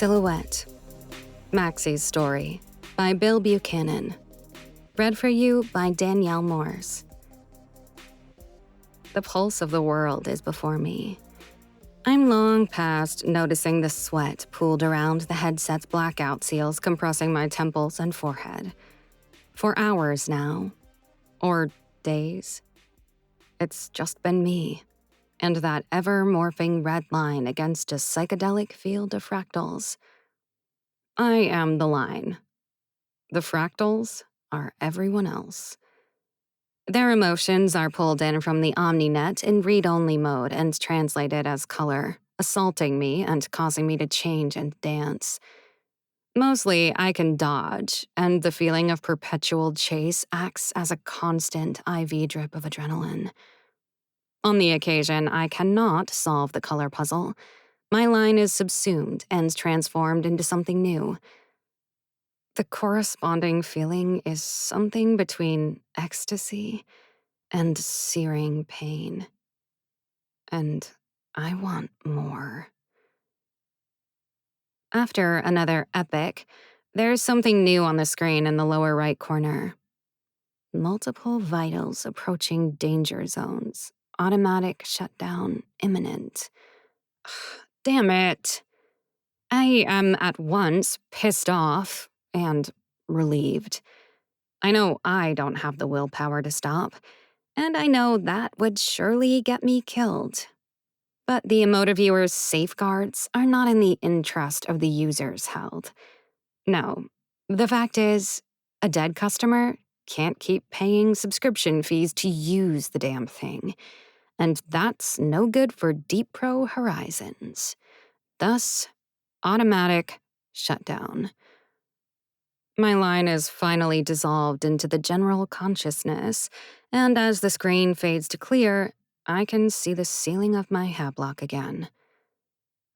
Silhouette. Maxie's Story by Bill Buchanan. Read for you by Danielle Morse. The pulse of the world is before me. I'm long past noticing the sweat pooled around the headset's blackout seals compressing my temples and forehead. For hours now. Or days. It's just been me. And that ever-morphing red line against a psychedelic field of fractals. I am the line. The fractals are everyone else. Their emotions are pulled in from the OmniNet in read-only mode and translated as color, assaulting me and causing me to change and dance. Mostly, I can dodge, and the feeling of perpetual chase acts as a constant IV drip of adrenaline. On the occasion, I cannot solve the color puzzle. My line is subsumed and transformed into something new. The corresponding feeling is something between ecstasy and searing pain. And I want more. After another epic, there's something new on the screen in the lower right corner. Multiple vitals approaching danger zones. Automatic shutdown imminent. Damn it. I am at once pissed off and relieved. I know I don't have the willpower to stop, and I know that would surely get me killed. But the Emotiviewer's safeguards are not in the interest of the user's health. No, the fact is, a dead customer can't keep paying subscription fees to use the damn thing, and that's no good for Deep Pro Horizons. Thus, automatic shutdown. My line is finally dissolved into the general consciousness, and as the screen fades to clear, I can see the ceiling of my hablock again.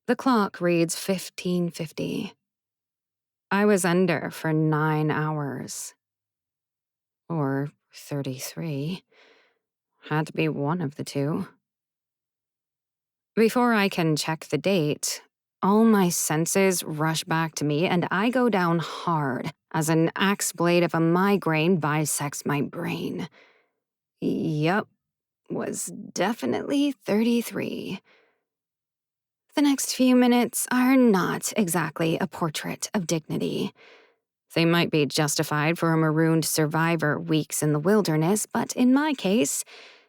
The clock reads 15:50. I was under for 9 hours. Or 33. Had to be one of the two. Before I can check the date, all my senses rush back to me and I go down hard as an axe blade of a migraine bisects my brain. Yup, was definitely 33. The next few minutes are not exactly a portrait of dignity. They might be justified for a marooned survivor weeks in the wilderness, but in my case,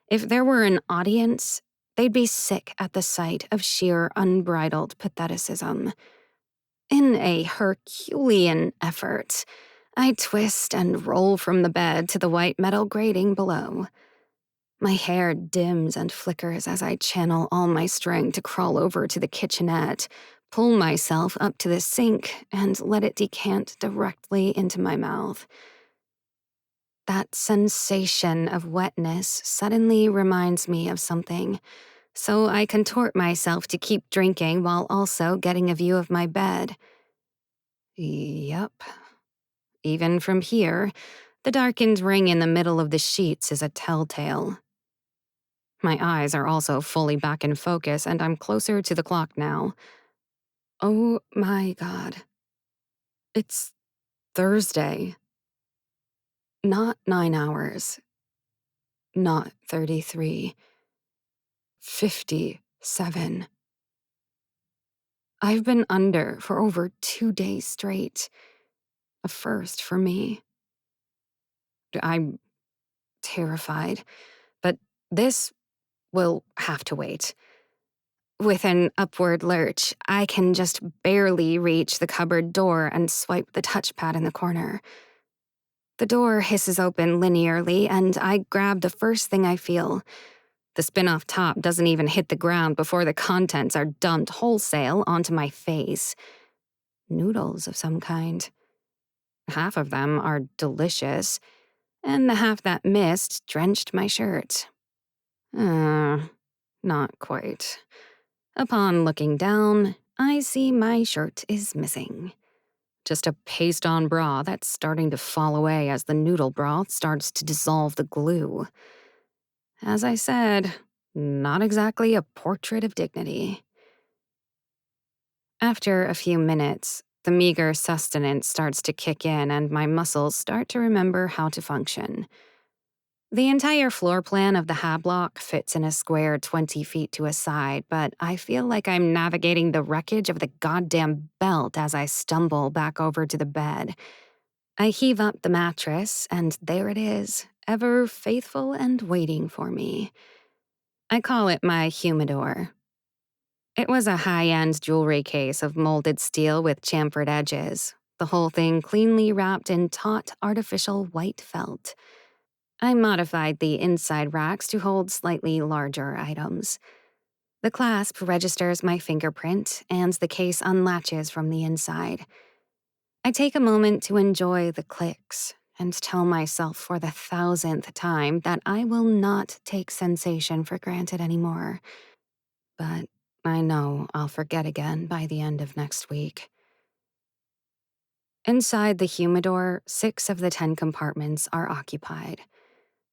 if there were an audience, they'd be sick at the sight of sheer unbridled patheticism. In a Herculean effort, I twist and roll from the bed to the white metal grating below. My hair dims and flickers as I channel all my strength to crawl over to the kitchenette, pull myself up to the sink, and let it decant directly into my mouth. That sensation of wetness suddenly reminds me of something, so I contort myself to keep drinking while also getting a view of my bed. Yup. Even from here, the darkened ring in the middle of the sheets is a telltale. My eyes are also fully back in focus, and I'm closer to the clock now. Oh my God. It's Thursday. Not 9 hours. Not 33. 57. I've been under for over 2 days straight. A first for me. I'm terrified, but this will have to wait. With an upward lurch, I can just barely reach the cupboard door and swipe the touchpad in the corner. The door hisses open linearly, and I grab the first thing I feel. The spin-off top doesn't even hit the ground before the contents are dumped wholesale onto my face. Noodles of some kind. Half of them are delicious, and the half that missed drenched my shirt. Not quite. Upon looking down, I see my shirt is missing. Just a paste-on bra that's starting to fall away as the noodle broth starts to dissolve the glue. As I said, not exactly a portrait of dignity. After a few minutes, the meager sustenance starts to kick in and my muscles start to remember how to function. The entire floor plan of the hablock fits in a square 20 feet to a side, but I feel like I'm navigating the wreckage of the goddamn belt as I stumble back over to the bed. I heave up the mattress, and there it is, ever faithful and waiting for me. I call it my humidor. It was a high-end jewelry case of molded steel with chamfered edges, the whole thing cleanly wrapped in taut artificial white felt. I modified the inside racks to hold slightly larger items. The clasp registers my fingerprint, and the case unlatches from the inside. I take a moment to enjoy the clicks and tell myself for the 1,000th time that I will not take sensation for granted anymore. But I know I'll forget again by the end of next week. Inside the humidor, 6 of the 10 compartments are occupied.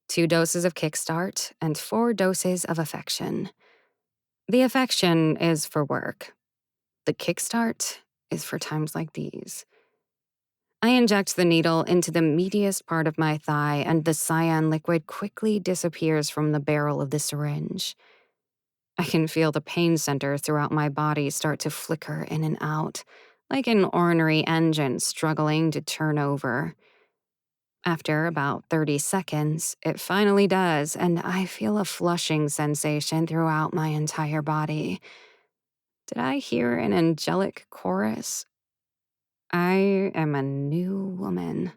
2 doses of kickstart and 4 doses of affection. The affection is for work. The kickstart is for times like these. I inject the needle into the meatiest part of my thigh, and the cyan liquid quickly disappears from the barrel of the syringe. I can feel the pain centers throughout my body start to flicker in and out, like an ornery engine struggling to turn over. After about 30 seconds, it finally does, and I feel a flushing sensation throughout my entire body. Did I hear an angelic chorus? I am a new woman.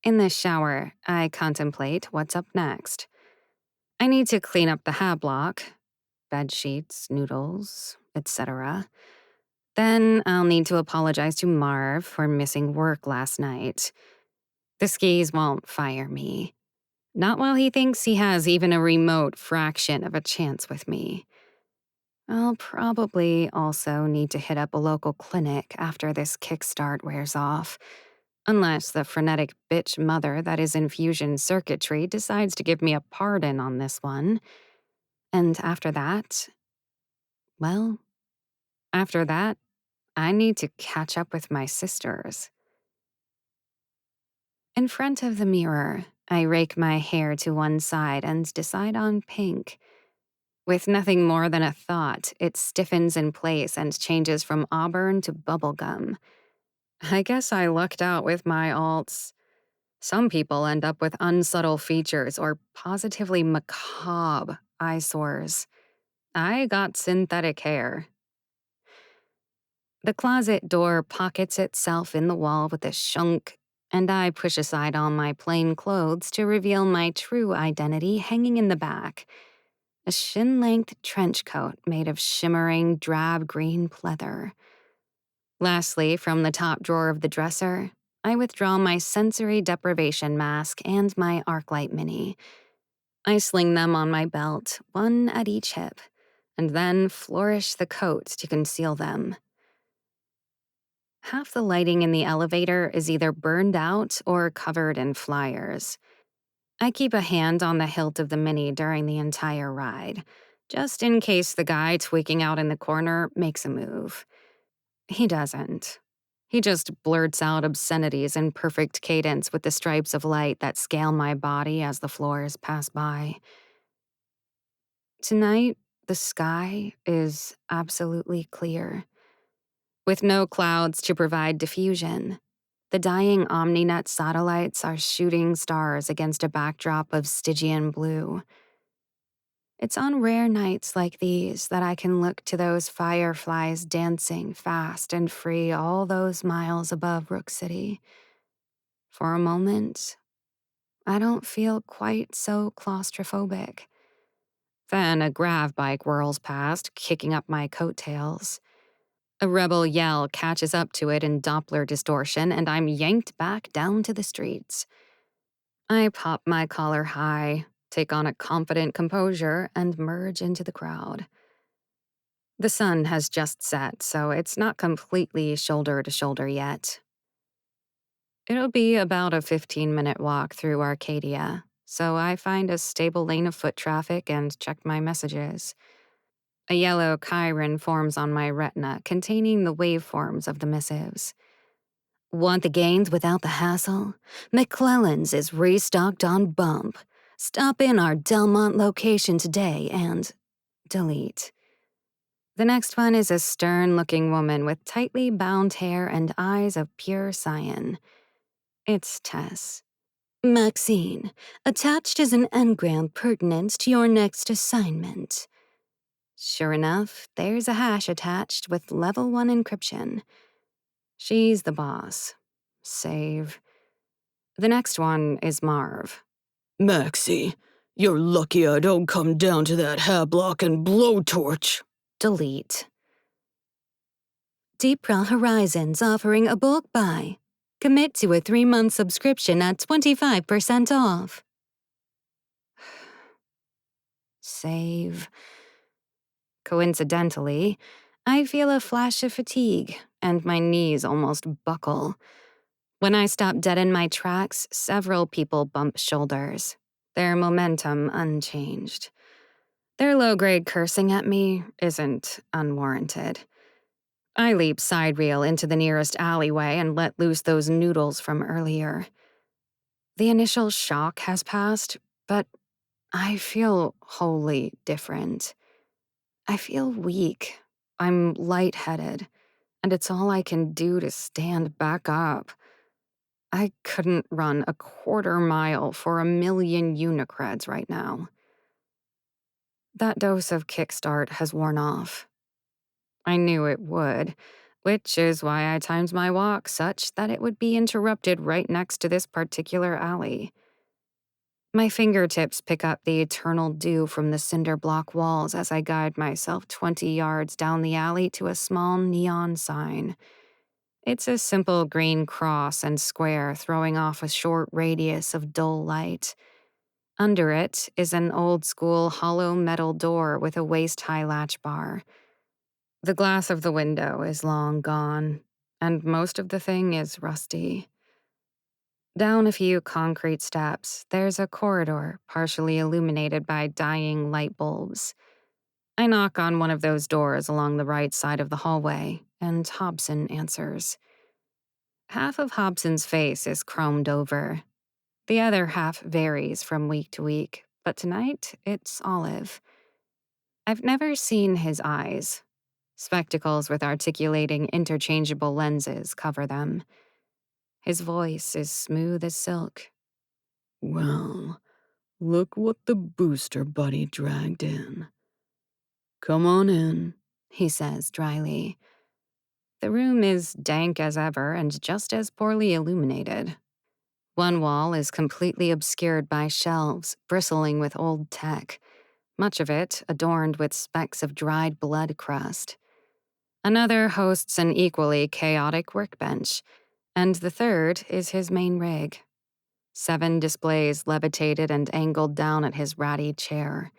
In the shower, I contemplate what's up next. I need to clean up the hablock, bed sheets, noodles, etc. Then I'll need to apologize to Marv for missing work last night. The skis won't fire me. Not while he thinks he has even a remote fraction of a chance with me. I'll probably also need to hit up a local clinic after this kickstart wears off, unless the frenetic bitch mother that is infusion circuitry decides to give me a pardon on this one. And after that, well, after that, I need to catch up with my sisters. In front of the mirror, I rake my hair to one side and decide on pink. With nothing more than a thought, it stiffens in place and changes from auburn to bubblegum. I guess I lucked out with my alts. Some people end up with unsubtle features or positively macabre eyesores. I got synthetic hair. The closet door pockets itself in the wall with a shunk, and I push aside all my plain clothes to reveal my true identity hanging in the back. A shin-length trench coat made of shimmering drab green pleather. Lastly, from the top drawer of the dresser, I withdraw my sensory deprivation mask and my Arclight Mini. I sling them on my belt, one at each hip, and then flourish the coat to conceal them. Half the lighting in the elevator is either burned out or covered in flyers. I keep a hand on the hilt of the Mini during the entire ride, just in case the guy tweaking out in the corner makes a move. He doesn't. He just blurts out obscenities in perfect cadence with the stripes of light that scale my body as the floors pass by. Tonight, the sky is absolutely clear. With no clouds to provide diffusion, the dying OmniNet satellites are shooting stars against a backdrop of Stygian blue. It's on rare nights like these that I can look to those fireflies dancing fast and free all those miles above Rook City. For a moment, I don't feel quite so claustrophobic. Then a grav bike whirls past, kicking up my coattails. A rebel yell catches up to it in Doppler distortion, and I'm yanked back down to the streets. I pop my collar high, take on a confident composure, and merge into the crowd. The sun has just set, so it's not completely shoulder to shoulder yet. It'll be about a 15-minute walk through Arcadia, so I find a stable lane of foot traffic and check my messages. A yellow chiron forms on my retina, containing the waveforms of the missives. Want the gains without the hassle? McClellan's is restocked on Bump. Stop in our Delmont location today and delete. The next one is a stern-looking woman with tightly bound hair and eyes of pure cyan. It's Tess. Maxine, attached is an engram pertinent to your next assignment. Sure enough, there's a hash attached with level 1 encryption. She's the boss. Save. The next one is Marv. Maxie, you're lucky I don't come down to that hablock and blowtorch. Delete. Deepra Horizons offering a bulk buy. Commit to a 3-month subscription at 25% off. Save. Coincidentally, I feel a flash of fatigue, and my knees almost buckle. When I stop dead in my tracks, several people bump shoulders, their momentum unchanged. Their low-grade cursing at me isn't unwarranted. I leap side rail into the nearest alleyway and let loose those noodles from earlier. The initial shock has passed, but I feel wholly different. I feel weak. I'm lightheaded, and it's all I can do to stand back up. I couldn't run a quarter mile for 1,000,000 unicreds right now. That dose of kickstart has worn off. I knew it would, which is why I timed my walk such that it would be interrupted right next to this particular alley. My fingertips pick up the eternal dew from the cinder block walls as I guide myself 20 yards down the alley to a small neon sign. It's a simple green cross and square throwing off a short radius of dull light. Under it is an old-school hollow metal door with a waist-high latch bar. The glass of the window is long gone, and most of the thing is rusty. Down a few concrete steps, there's a corridor partially illuminated by dying light bulbs. I knock on one of those doors along the right side of the hallway, and Hobson answers. Half of Hobson's face is chromed over. The other half varies from week to week, but tonight it's olive. I've never seen his eyes. Spectacles with articulating interchangeable lenses cover them. His voice is smooth as silk. Well, look what the booster buddy dragged in. Come on in, He says dryly. The room is dank as ever and just as poorly illuminated. One wall is completely obscured by shelves, bristling with old tech, much of it adorned with specks of dried blood crust. Another hosts an equally chaotic workbench, and the third is his main rig. 7 displays levitated and angled down at his ratty chair.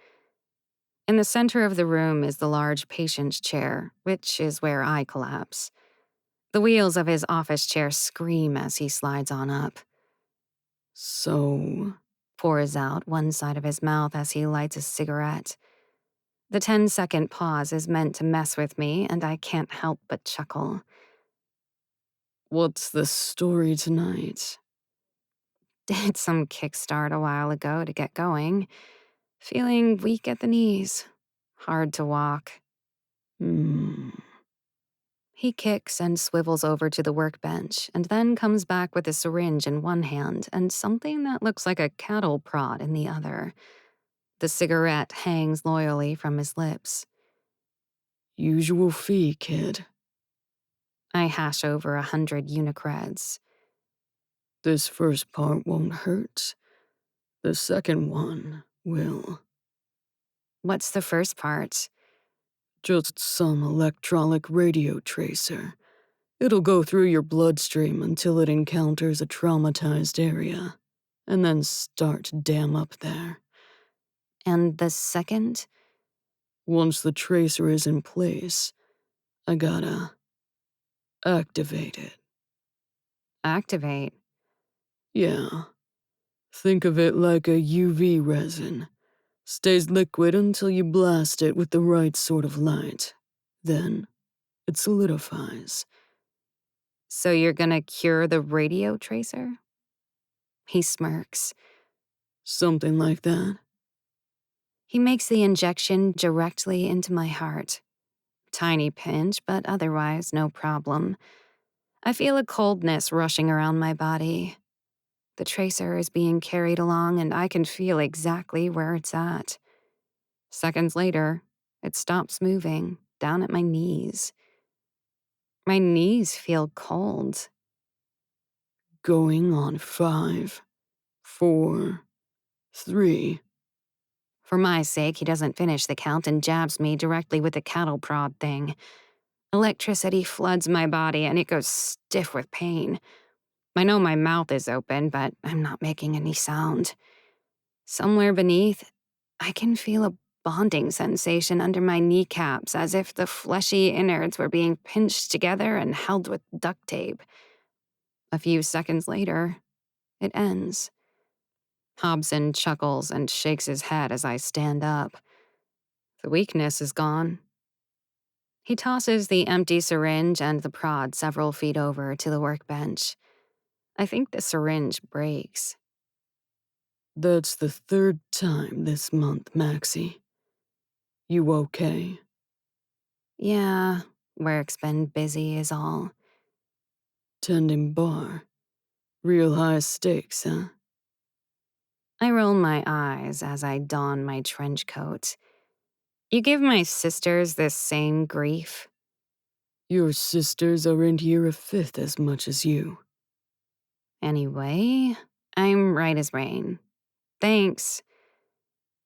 In the center of the room is the large patient's chair, which is where I collapse. The wheels of his office chair scream as he slides on up. So, Pours out one side of his mouth as he lights a cigarette. The 10-second pause is meant to mess with me, and I can't help but chuckle. what's the story tonight? Did some kickstart a while ago to get going. Feeling weak at the knees. Hard to walk. He kicks and swivels over to the workbench and then comes back with a syringe in one hand and something that looks like a cattle prod in the other. The cigarette hangs loyally from his lips. Usual fee, kid. I hash over 100 unicreds. This first part won't hurt. The second one will. What's the first part? Just some electronic radio tracer. It'll go through your bloodstream until it encounters a traumatized area, and then start to dam up there. And the second? Once the tracer is in place, I gotta activate it. Activate. Yeah. Think of it like a UV resin. Stays liquid until you blast it with the right sort of light. Then, it solidifies. So you're gonna cure the radio tracer? He smirks. Something like that. He makes the injection directly into my heart. Tiny pinch, but otherwise no problem. I feel a coldness rushing around my body. The tracer is being carried along, and I can feel exactly where it's at. Seconds later, it stops moving, down at my knees. My knees feel cold. Going on 5, 4, 3. For my sake, he doesn't finish the count and jabs me directly with the cattle prod thing. Electricity floods my body, and it goes stiff with pain. I know my mouth is open, but I'm not making any sound. Somewhere beneath, I can feel a bonding sensation under my kneecaps, as if the fleshy innards were being pinched together and held with duct tape. A few seconds later, it ends. Hobson chuckles and shakes his head as I stand up. The weakness is gone. He tosses the empty syringe and the prod several feet over to the workbench. I think the syringe breaks. That's the 3rd time this month, Maxie. You okay? Yeah, work's been busy is all. Tending bar. Real high stakes, huh? I roll my eyes as I don my trench coat. You give my sisters this same grief? Your sisters are in here a 5th as much as you. Anyway, I'm right as rain. Thanks.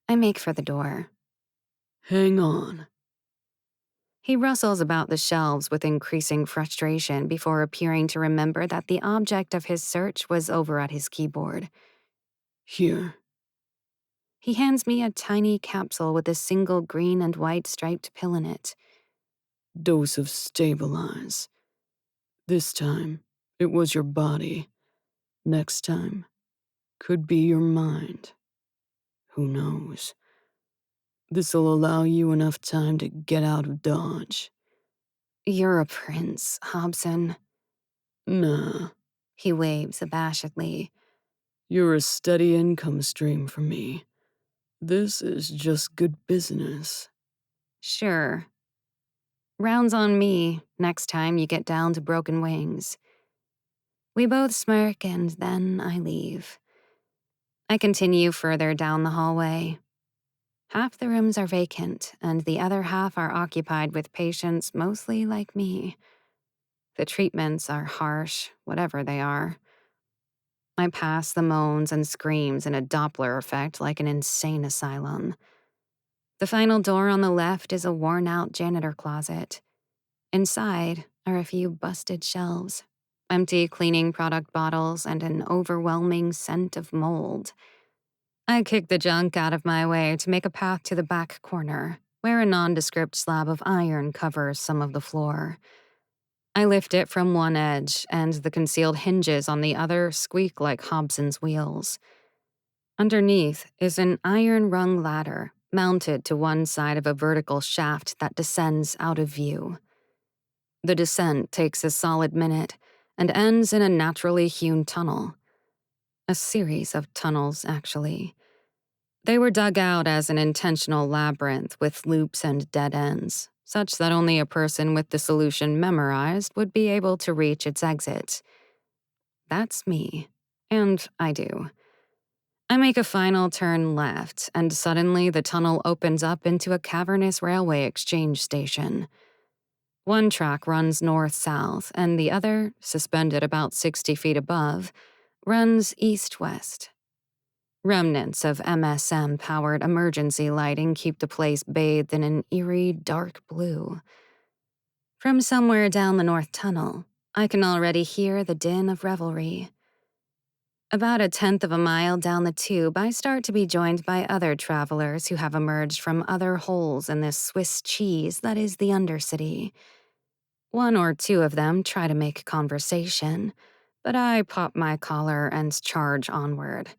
I make for the door. Hang on. He rustles about the shelves with increasing frustration before appearing to remember that the object of his search was over at his keyboard. Here. He hands me a tiny capsule with a single green and white striped pill in it. Dose of stabilize. This time, it was your body. Next time, could be your mind. Who knows? This'll allow you enough time to get out of Dodge. You're a prince, Hobson. Nah, He waves abashedly. you're a steady income stream for me. This is just good business. Sure. Rounds on me next time you get down to broken wings. We both smirk and then I leave. I continue further down the hallway. Half the rooms are vacant, and the other half are occupied with patients mostly like me. The treatments are harsh, whatever they are. I pass the moans and screams in a Doppler effect like an insane asylum. The final door on the left is a worn-out janitor closet. Inside are a few busted shelves, empty cleaning product bottles, and an overwhelming scent of mold. I kick the junk out of my way to make a path to the back corner, where a nondescript slab of iron covers some of the floor. I lift it from one edge, and the concealed hinges on the other squeak like Hobson's wheels. Underneath is an iron-rung ladder mounted to one side of a vertical shaft that descends out of view. The descent takes a solid minute and ends in a naturally hewn tunnel. A series of tunnels, actually. They were dug out as an intentional labyrinth with loops and dead ends, such that only a person with the solution memorized would be able to reach its exit. That's me, and I do. I make a final turn left, and suddenly the tunnel opens up into a cavernous railway exchange station. One track runs north-south, and the other, suspended about 60 feet above, runs east-west. Remnants of MSM-powered emergency lighting keep the place bathed in an eerie, dark blue. From somewhere down the north tunnel, I can already hear the din of revelry. About 1/10 of a mile down the tube, I start to be joined by other travelers who have emerged from other holes in this Swiss cheese that is the undercity. One or two of them try to make conversation, but I pop my collar and charge onward.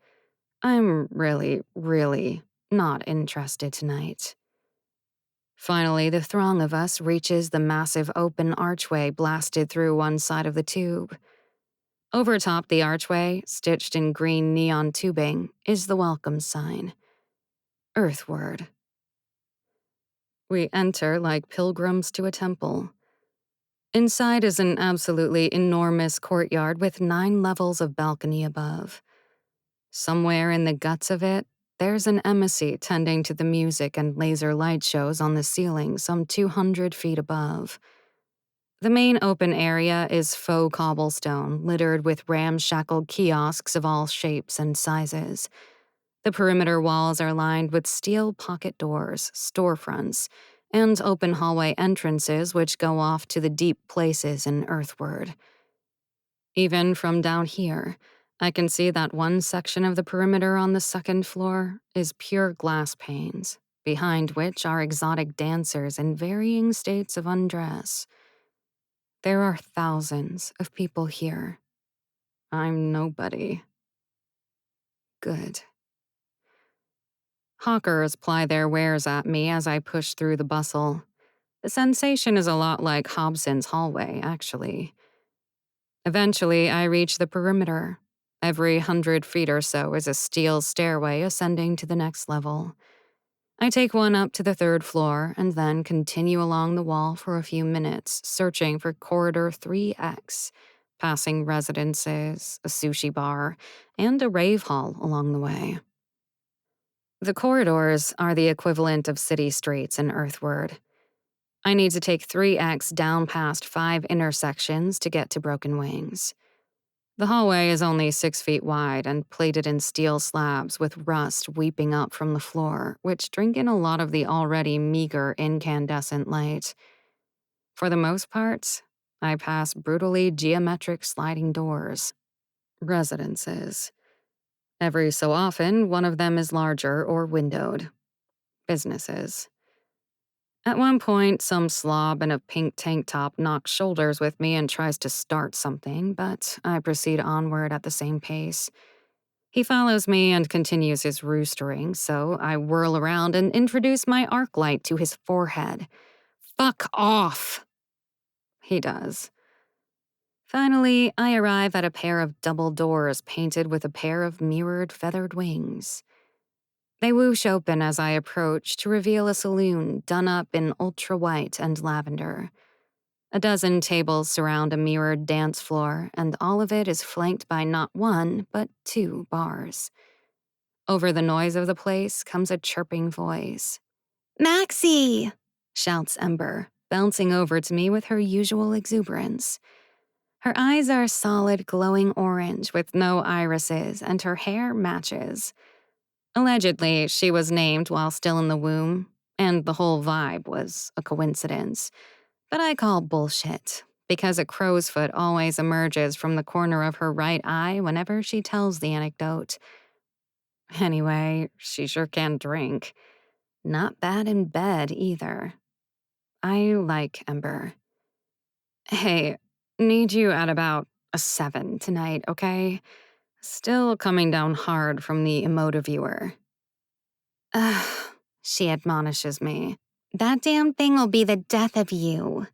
I'm really Not interested tonight. Finally, the throng of us reaches the massive open archway blasted through one side of the tube. Overtop the archway, stitched in green neon tubing, is the welcome sign. Earthward. We enter like pilgrims to a temple. Inside is an absolutely enormous courtyard with 9 levels of balcony above. Somewhere in the guts of it, there's an embassy tending to the music and laser light shows on the ceiling some 200 feet above. The main open area is faux cobblestone, littered with ramshackle kiosks of all shapes and sizes. The perimeter walls are lined with steel pocket doors, storefronts, and open hallway entrances which go off to the deep places in Earthward. Even from down here, I can see that one section of the perimeter on the second floor is pure glass panes, behind which are exotic dancers in varying states of undress. There are thousands of people here. I'm nobody. Good. Hawkers ply their wares at me as I push through the bustle. The sensation is a lot like Hobson's hallway, actually. Eventually, I reach the perimeter. Every 100 feet or so is a steel stairway ascending to the next level. I take one up to the 3rd floor and then continue along the wall for a few minutes, searching for corridor 3X, passing residences, a sushi bar, and a rave hall along the way. The corridors are the equivalent of city streets in Earthward. I need to take 3X down past 5 intersections to get to Broken Wings. The hallway is only 6 feet wide and plated in steel slabs with rust weeping up from the floor, which drink in a lot of the already meager incandescent light. For the most part, I pass brutally geometric sliding doors. Residences. Every so often, one of them is larger or windowed. Businesses. At one point, some slob in a pink tank top knocks shoulders with me and tries to start something, but I proceed onward at the same pace. He follows me and continues his roostering, so I whirl around and introduce my arc light to his forehead. Fuck off! He does. Finally, I arrive at a pair of double doors painted with a pair of mirrored feathered wings. They whoosh open as I approach to reveal a saloon done up in ultra-white and lavender. A dozen tables surround a mirrored dance floor, and all of it is flanked by not one, but 2 bars. Over the noise of the place comes a chirping voice. "Maxie!" shouts Ember, bouncing over to me with her usual exuberance. Her eyes are solid glowing orange with no irises, and her hair matches. Allegedly, she was named while still in the womb, and the whole vibe was a coincidence. But I call bullshit, because a crow's foot always emerges from the corner of her right eye whenever she tells the anecdote. Anyway, she sure can drink. Not bad in bed, either. I like Ember. Hey, need you at about a 7 tonight, okay? Still coming down hard from the emotiviewer. Ugh, she admonishes me. That damn thing will be the death of you.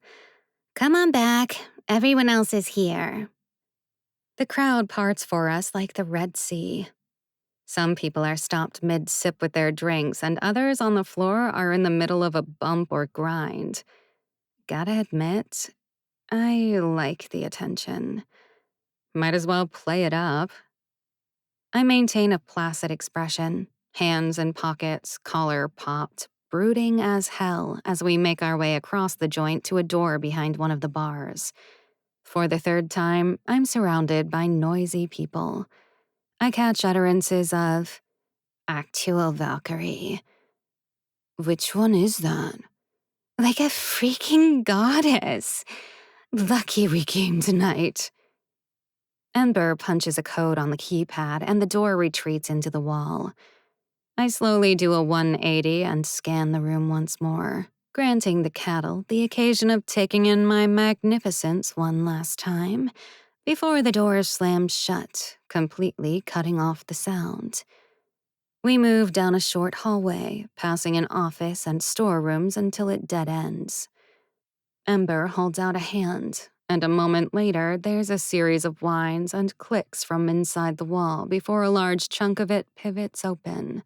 Come on back. Everyone else is here. The crowd parts for us like the Red Sea. Some people are stopped mid-sip with their drinks, and others on the floor are in the middle of a bump or grind. Gotta admit, I like the attention. Might as well play it up. I maintain a placid expression, hands in pockets, collar popped, brooding as hell as we make our way across the joint to a door behind one of the bars. For the 3rd time, I'm surrounded by noisy people. I catch utterances of, "Actual Valkyrie." Which one is that? Like a freaking goddess. Lucky we came tonight. Ember punches a code on the keypad and the door retreats into the wall. I slowly do a 180 and scan the room once more, granting the cattle the occasion of taking in my magnificence one last time, before the door slams shut, completely cutting off the sound. We move down a short hallway, passing an office and storerooms until it dead ends. Ember holds out a hand, and a moment later, there's a series of whines and clicks from inside the wall before a large chunk of it pivots open.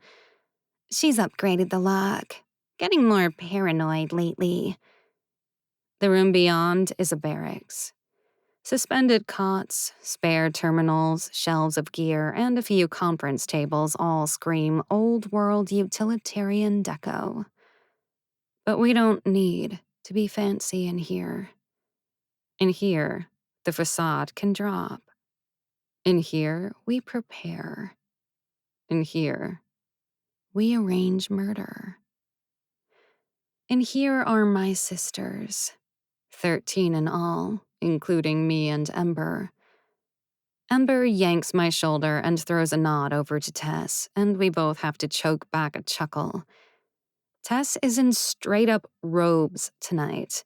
She's upgraded the lock. Getting more paranoid lately. The room beyond is a barracks. Suspended cots, spare terminals, shelves of gear, and a few conference tables all scream old-world utilitarian deco. But we don't need to be fancy in here. In here, the facade can drop. In here, we prepare. In here, we arrange murder. And here are my sisters, 13 in all, including me and Ember. Ember yanks my shoulder and throws a nod over to Tess, and we both have to choke back a chuckle. Tess is in straight-up robes tonight,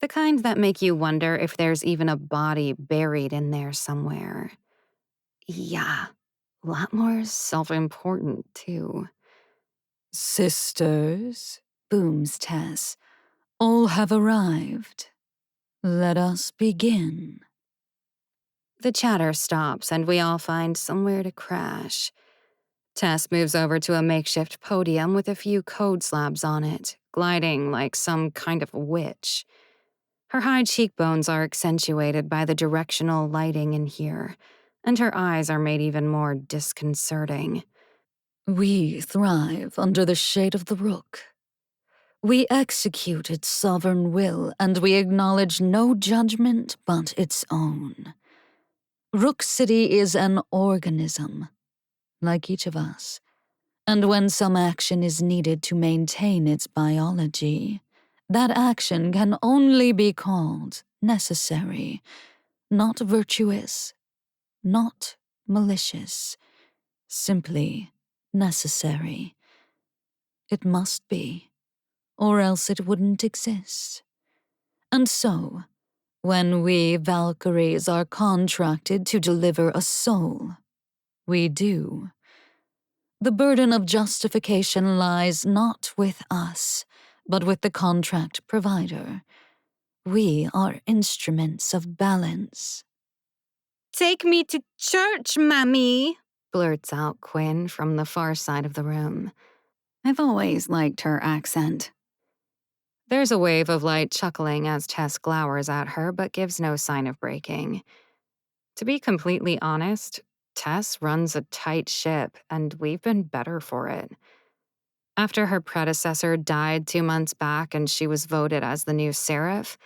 the kind that make you wonder if there's even a body buried in there somewhere. Yeah, a lot more self-important, too. Sisters, booms Tess, all have arrived. Let us begin. The chatter stops, and we all find somewhere to crash. Tess moves over to a makeshift podium with a few code slabs on it, gliding like some kind of witch. Her high cheekbones are accentuated by the directional lighting in here, and her eyes are made even more disconcerting. We thrive under the shade of the Rook. We execute its sovereign will, and we acknowledge no judgment but its own. Rook City is an organism, like each of us, and when some action is needed to maintain its biology, that action can only be called necessary, not virtuous, not malicious, simply necessary. It must be, or else it wouldn't exist. And so, when we Valkyries are contracted to deliver a soul, we do. The burden of justification lies not with us, but with the contract provider. We are instruments of balance. "Take me to church, Mammy," blurts out Quinn from the far side of the room. I've always liked her accent. There's a wave of light chuckling as Tess glowers at her but gives no sign of breaking. To be completely honest, Tess runs a tight ship, and we've been better for it. After her predecessor died 2 months back and she was voted as the new Seraph,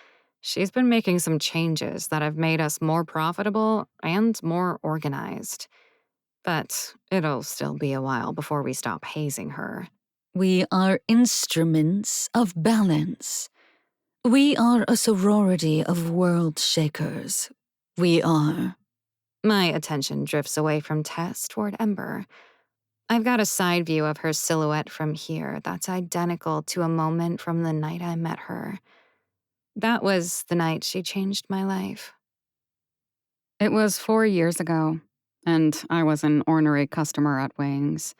she's been making some changes that have made us more profitable and more organized. But it'll still be a while before we stop hazing her. We are instruments of balance. We are a sorority of world shakers. We are. My attention drifts away from Tess toward Ember. I've got a side view of her silhouette from here that's identical to a moment from the night I met her. That was the night she changed my life. It was 4 years ago, and I was an ornery customer at Wings.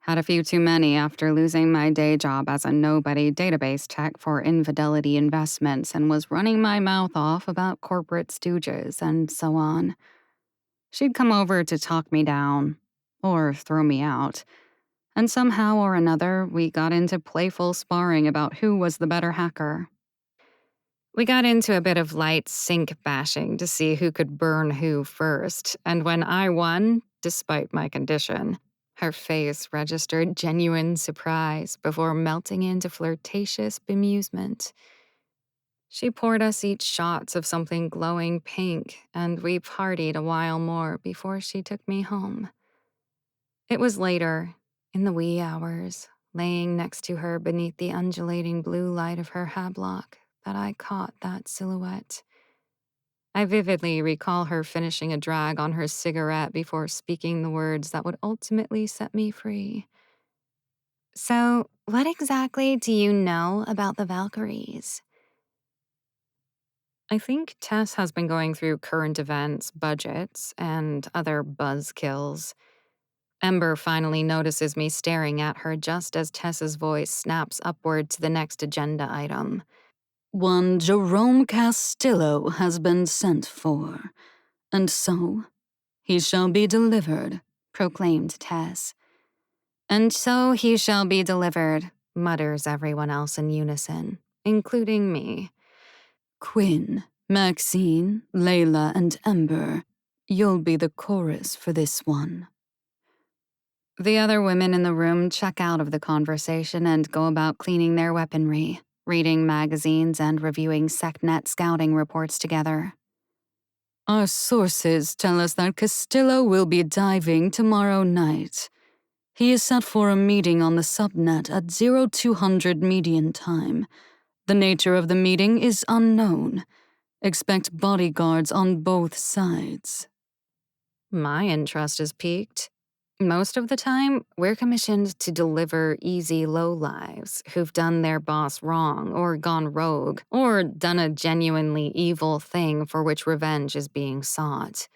Had a few too many after losing my day job as a nobody database tech for Infidelity Investments and was running my mouth off about corporate stooges and so on. She'd come over to talk me down, or throw me out, and somehow or another we got into playful sparring about who was the better hacker. We got into a bit of light sink bashing to see who could burn who first, and when I won, despite my condition, her face registered genuine surprise before melting into flirtatious bemusement. She poured us each shots of something glowing pink, and we partied a while more before she took me home. It was later, in the wee hours, laying next to her beneath the undulating blue light of her hablock, that I caught that silhouette. I vividly recall her finishing a drag on her cigarette before speaking the words that would ultimately set me free. "So, what exactly do you know about the Valkyries?" I think Tess has been going through current events, budgets, and other buzzkills. Ember finally notices me staring at her just as Tess's voice snaps upward to the next agenda item. One Jerome Castillo has been sent for, and so he shall be delivered, proclaimed Tess. And so he shall be delivered, mutters everyone else in unison, including me. Quinn, Maxine, Layla, and Ember, you'll be the chorus for this one. The other women in the room check out of the conversation and go about cleaning their weaponry, reading magazines and reviewing SecNet scouting reports together. Our sources tell us that Castillo will be diving tomorrow night. He is set for a meeting on the subnet at 0200 median time. The nature of the meeting is unknown. Expect bodyguards on both sides. My interest is piqued. Most of the time, we're commissioned to deliver easy lowlives who've done their boss wrong or gone rogue or done a genuinely evil thing for which revenge is being sought.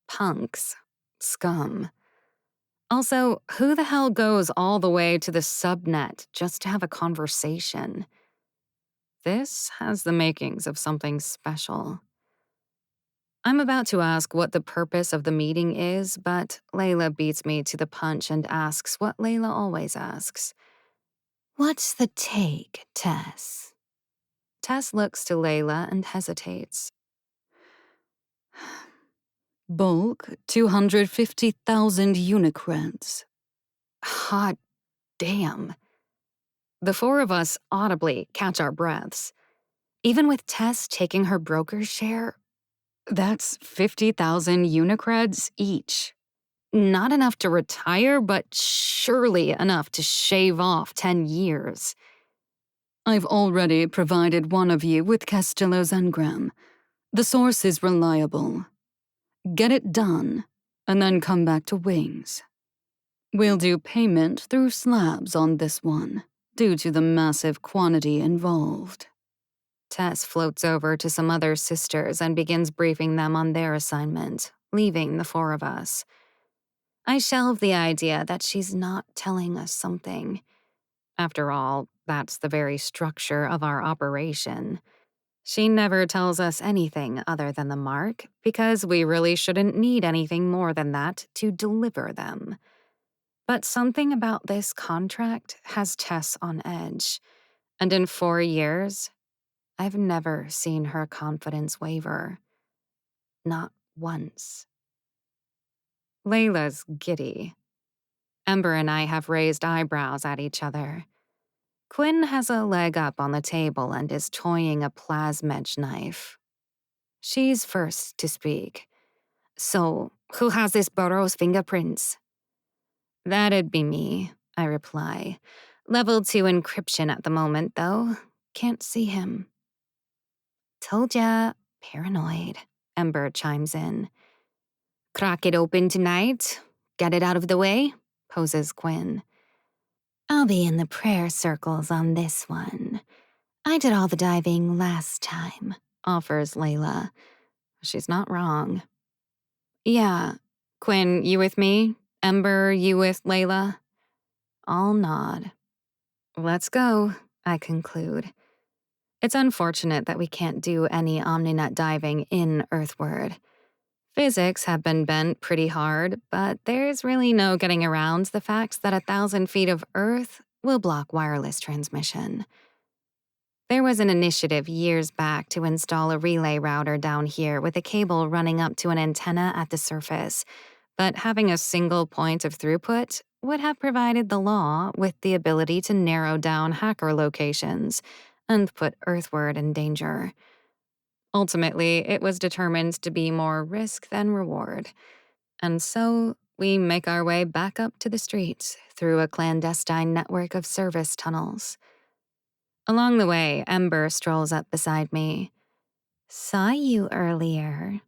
Punks. Scum. Also, who the hell goes all the way to the subnet just to have a conversation? This has the makings of something special. I'm about to ask what the purpose of the meeting is, but Layla beats me to the punch and asks what Layla always asks. What's the take, Tess? Tess looks to Layla and hesitates. Bulk 250,000 unicreds. Hot damn. The four of us audibly catch our breaths. Even with Tess taking her broker's share, that's 50,000 unicreds each. Not enough to retire, but surely enough to shave off 10 years. I've already provided one of you with Castillo's engram. The source is reliable. Get it done, and then come back to Wings. We'll do payment through slabs on this one, due to the massive quantity involved. Tess floats over to some other sisters and begins briefing them on their assignment, leaving the four of us. I shelve the idea that she's not telling us something. After all, that's the very structure of our operation. She never tells us anything other than the mark, because we really shouldn't need anything more than that to deliver them. But something about this contract has Tess on edge, and in 4 years, I've never seen her confidence waver. Not once. Layla's giddy. Ember and I have raised eyebrows at each other. Quinn has a leg up on the table and is toying a plasmedge knife. She's first to speak. So, who has this Burrow's fingerprints? That'd be me, I reply. Level 2 encryption at the moment, though. Can't see him. Told ya. Paranoid, Ember chimes in. Crack it open tonight. Get it out of the way, poses Quinn. I'll be in the prayer circles on this one. I did all the diving last time, offers Layla. She's not wrong. Yeah. Quinn, you with me? Ember, you with Layla? All nod. Let's go, I conclude. It's unfortunate that we can't do any Omninet diving in Earthward. Physics have been bent pretty hard, but there's really no getting around the fact that 1,000 feet of Earth will block wireless transmission. There was an initiative years back to install a relay router down here with a cable running up to an antenna at the surface, but having a single point of throughput would have provided the law with the ability to narrow down hacker locations and put Earthward in danger. Ultimately, it was determined to be more risk than reward. And so, we make our way back up to the streets through a clandestine network of service tunnels. Along the way, Ember strolls up beside me. Saw you earlier.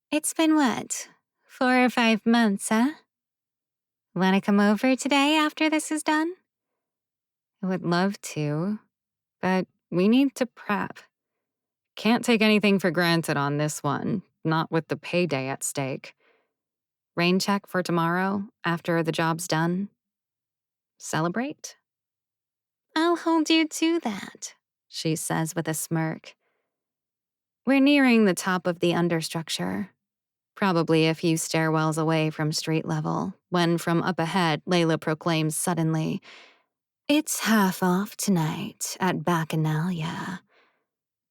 It's been what? 4 or 5 months, huh? Wanna come over today after this is done? I would love to, but we need to prep. Can't take anything for granted on this one, not with the payday at stake. Rain check for tomorrow after the job's done? Celebrate? I'll hold you to that, she says with a smirk. We're nearing the top of the understructure, probably a few stairwells away from street level, when from up ahead, Layla proclaims suddenly, "It's half off tonight at Bacchanalia.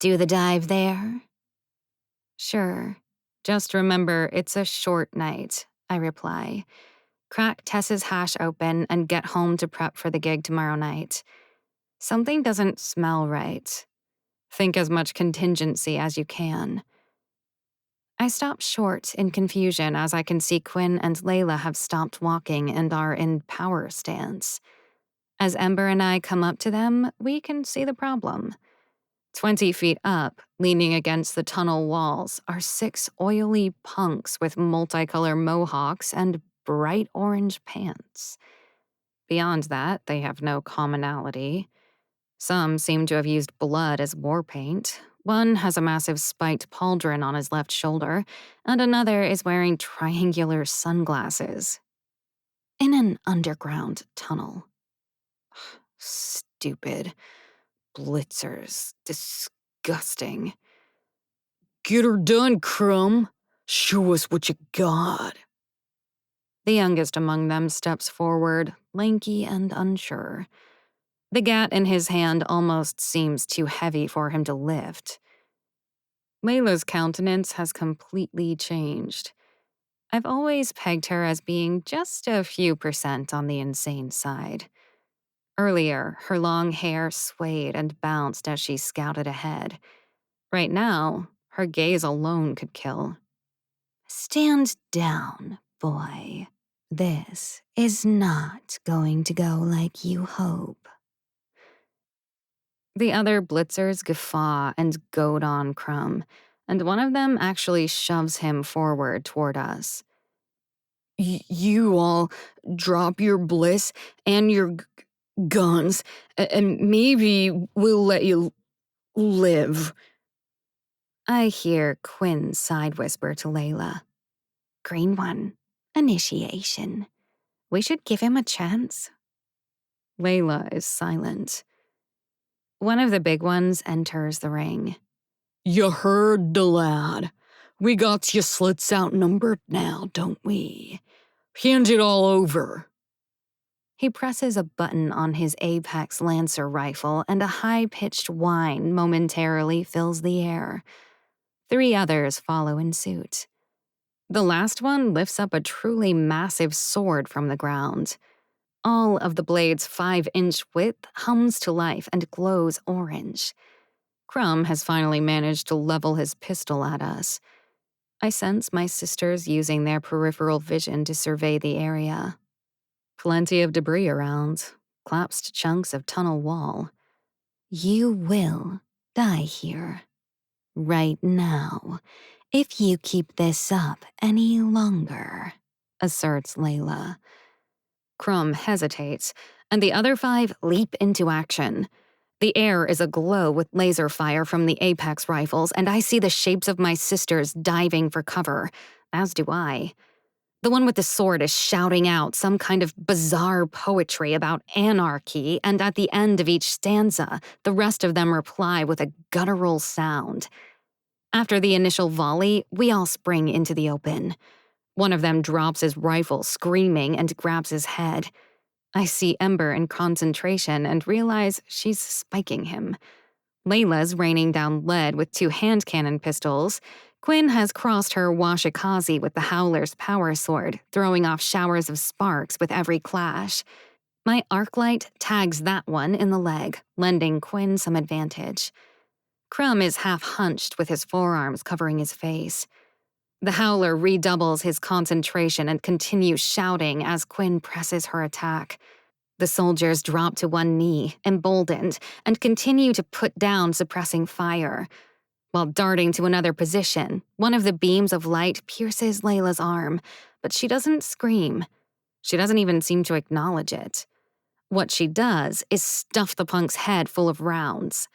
Do the dive there?" Sure. Just remember it's a short night, I reply. Crack Tess's hash open and get home to prep for the gig tomorrow night. Something doesn't smell right. Think as much contingency as you can. I stop short in confusion as I can see Quinn and Layla have stopped walking and are in power stance. As Ember and I come up to them, we can see the problem. 20 feet up, leaning against the tunnel walls, are 6 oily punks with multicolor mohawks and bright orange pants. Beyond that, they have no commonality. Some seem to have used blood as war paint. One has a massive spiked pauldron on his left shoulder, and another is wearing triangular sunglasses. In an underground tunnel. Stupid. Blitzers. Disgusting. Get her done, Crumb. Show us what you got. The youngest among them steps forward, lanky and unsure. The gat in his hand almost seems too heavy for him to lift. Layla's countenance has completely changed. I've always pegged her as being just a few % on the insane side. Earlier, her long hair swayed and bounced as she scouted ahead. Right now, her gaze alone could kill. Stand down, boy. This is not going to go like you hope. The other blitzers guffaw and goad on Crumb, and one of them actually shoves him forward toward us. You all drop your bliss and your guns, and maybe we'll let you live. I hear Quinn side whisper to Layla. Green one. Initiation. We should give him a chance. Layla is silent. One of the big ones enters the ring. You heard the lad. We got you slits outnumbered now, don't we? Hand it all over. He presses a button on his Apex Lancer rifle and a high-pitched whine momentarily fills the air. 3 others follow in suit. The last one lifts up a truly massive sword from the ground. All of the blade's 5-inch width hums to life and glows orange. Crumb has finally managed to level his pistol at us. I sense my sisters using their peripheral vision to survey the area. Plenty of debris around, collapsed chunks of tunnel wall. You will die here. Right now. If you keep this up any longer, asserts Layla. Crumb hesitates, and the other 5 leap into action. The air is aglow with laser fire from the Apex rifles, and I see the shapes of my sisters diving for cover, as do I. The one with the sword is shouting out some kind of bizarre poetry about anarchy, and at the end of each stanza, the rest of them reply with a guttural sound. After the initial volley, we all spring into the open. One of them drops his rifle, screaming, and grabs his head. I see Ember in concentration and realize she's spiking him. Layla's raining down lead with 2 hand cannon pistols. Quinn has crossed her washikaze with the Howler's power sword, throwing off showers of sparks with every clash. My arc light tags that one in the leg, lending Quinn some advantage. Crumb is half hunched with his forearms covering his face. The Howler redoubles his concentration and continues shouting as Quinn presses her attack. The soldiers drop to one knee, emboldened, and continue to put down suppressing fire. While darting to another position, one of the beams of light pierces Layla's arm, but she doesn't scream. She doesn't even seem to acknowledge it. What she does is stuff the punk's head full of rounds.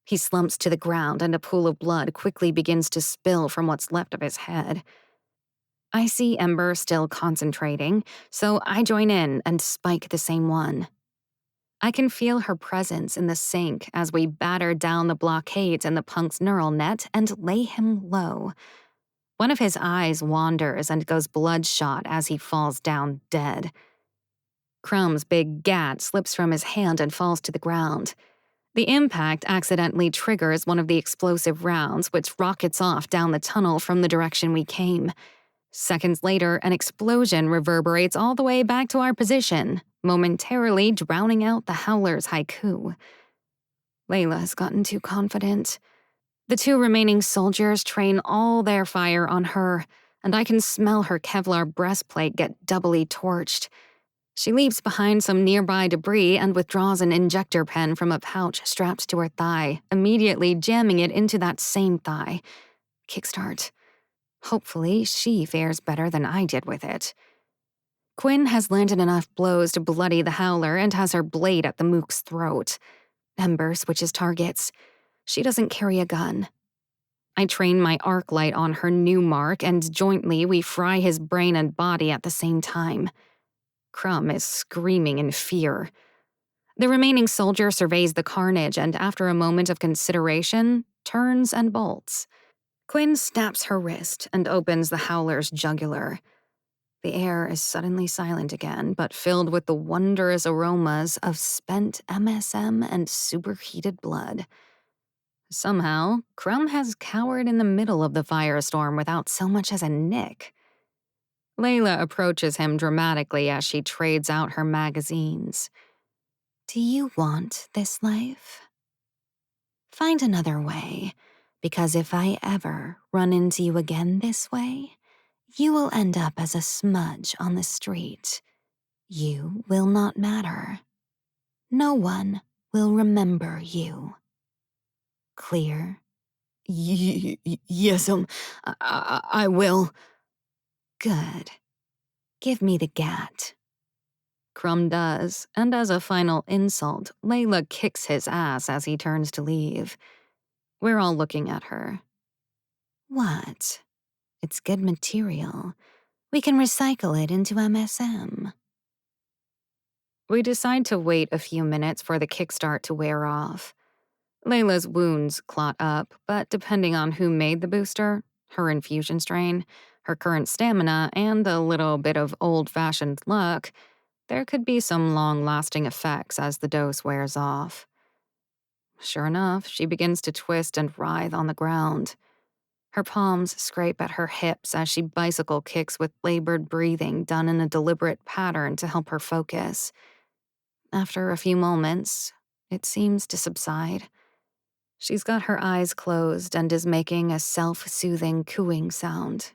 He slumps to the ground and a pool of blood quickly begins to spill from what's left of his head. I see Ember still concentrating, so I join in and spike the same one. I can feel her presence in the sink as we batter down the blockades in the punk's neural net and lay him low. One of his eyes wanders and goes bloodshot as he falls down dead. Crumb's big gat slips from his hand and falls to the ground. The impact accidentally triggers one of the explosive rounds, which rockets off down the tunnel from the direction we came. Seconds later, an explosion reverberates all the way back to our position, momentarily drowning out the Howler's haiku. Layla has gotten too confident. The two remaining soldiers train all their fire on her, and I can smell her Kevlar breastplate get doubly torched. She leaps behind some nearby debris and withdraws an injector pen from a pouch strapped to her thigh, immediately jamming it into that same thigh. Kickstart. Hopefully, she fares better than I did with it. Quinn has landed enough blows to bloody the Howler and has her blade at the mook's throat. Ember switches targets. She doesn't carry a gun. I train my arc light on her new mark, and jointly we fry his brain and body at the same time. Crumb is screaming in fear. The remaining soldier surveys the carnage and, after a moment of consideration, turns and bolts. Quinn snaps her wrist and opens the Howler's jugular. The air is suddenly silent again, but filled with the wondrous aromas of spent MSM and superheated blood. Somehow, Crumb has cowered in the middle of the firestorm without so much as a nick. Layla approaches him dramatically as she trades out her magazines. Do you want this life? Find another way, because if I ever run into you again this way, you will end up as a smudge on the street. You will not matter. No one will remember you. Clear? Yes, I will. Good. Give me the gat. Crumb does, and as a final insult, Layla kicks his ass as he turns to leave. We're all looking at her. What? It's good material. We can recycle it into MSM. We decide to wait a few minutes for the kickstart to wear off. Layla's wounds clot up, but depending on who made the booster, her infusion strain, her current stamina, and a little bit of old-fashioned luck, there could be some long-lasting effects as the dose wears off. Sure enough, she begins to twist and writhe on the ground. Her palms scrape at her hips as she bicycle kicks with labored breathing done in a deliberate pattern to help her focus. After a few moments, it seems to subside. She's got her eyes closed and is making a self-soothing cooing sound.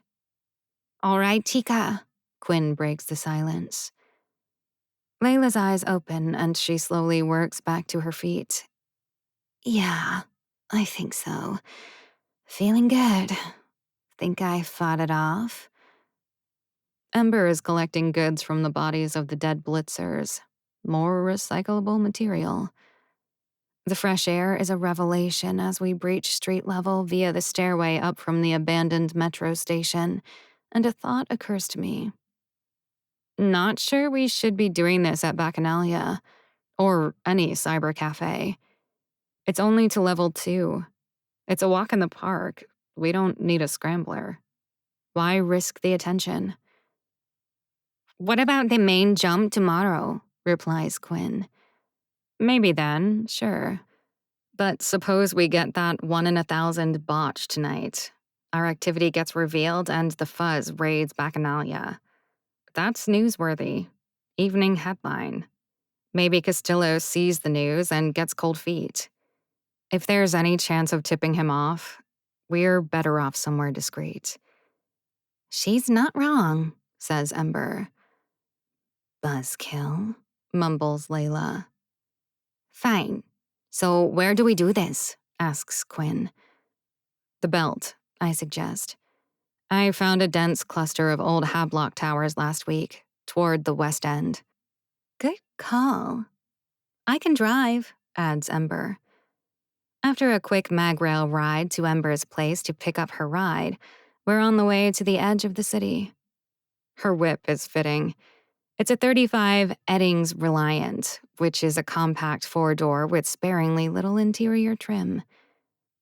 All right, Tika, Quinn breaks the silence. Layla's eyes open and she slowly works back to her feet. Yeah, I think so. Feeling good. Think I fought it off? Ember is collecting goods from the bodies of the dead blitzers. More recyclable material. The fresh air is a revelation as we breach street level via the stairway up from the abandoned metro station, and a thought occurs to me. Not sure we should be doing this at Bacchanalia, or any cyber cafe. It's only to level 2. It's a walk in the park. We don't need a scrambler. Why risk the attention? What about the main jump tomorrow? Replies Quinn. Maybe then, sure. But suppose we get that 1 in 1,000 botch tonight. Our activity gets revealed and the fuzz raids Bacchanalia. That's newsworthy. Evening headline. Maybe Castillo sees the news and gets cold feet. If there's any chance of tipping him off, we're better off somewhere discreet. She's not wrong, says Ember. Buzzkill, mumbles Layla. Fine. So where do we do this? Asks Quinn. The belt, I suggest. I found a dense cluster of old hablock towers last week, toward the west end. Good call. I can drive, adds Ember. After a quick mag rail ride to Ember's place to pick up her ride, we're on the way to the edge of the city. Her whip is fitting. It's a 35 Eddings Reliant, which is a compact four-door with sparingly little interior trim.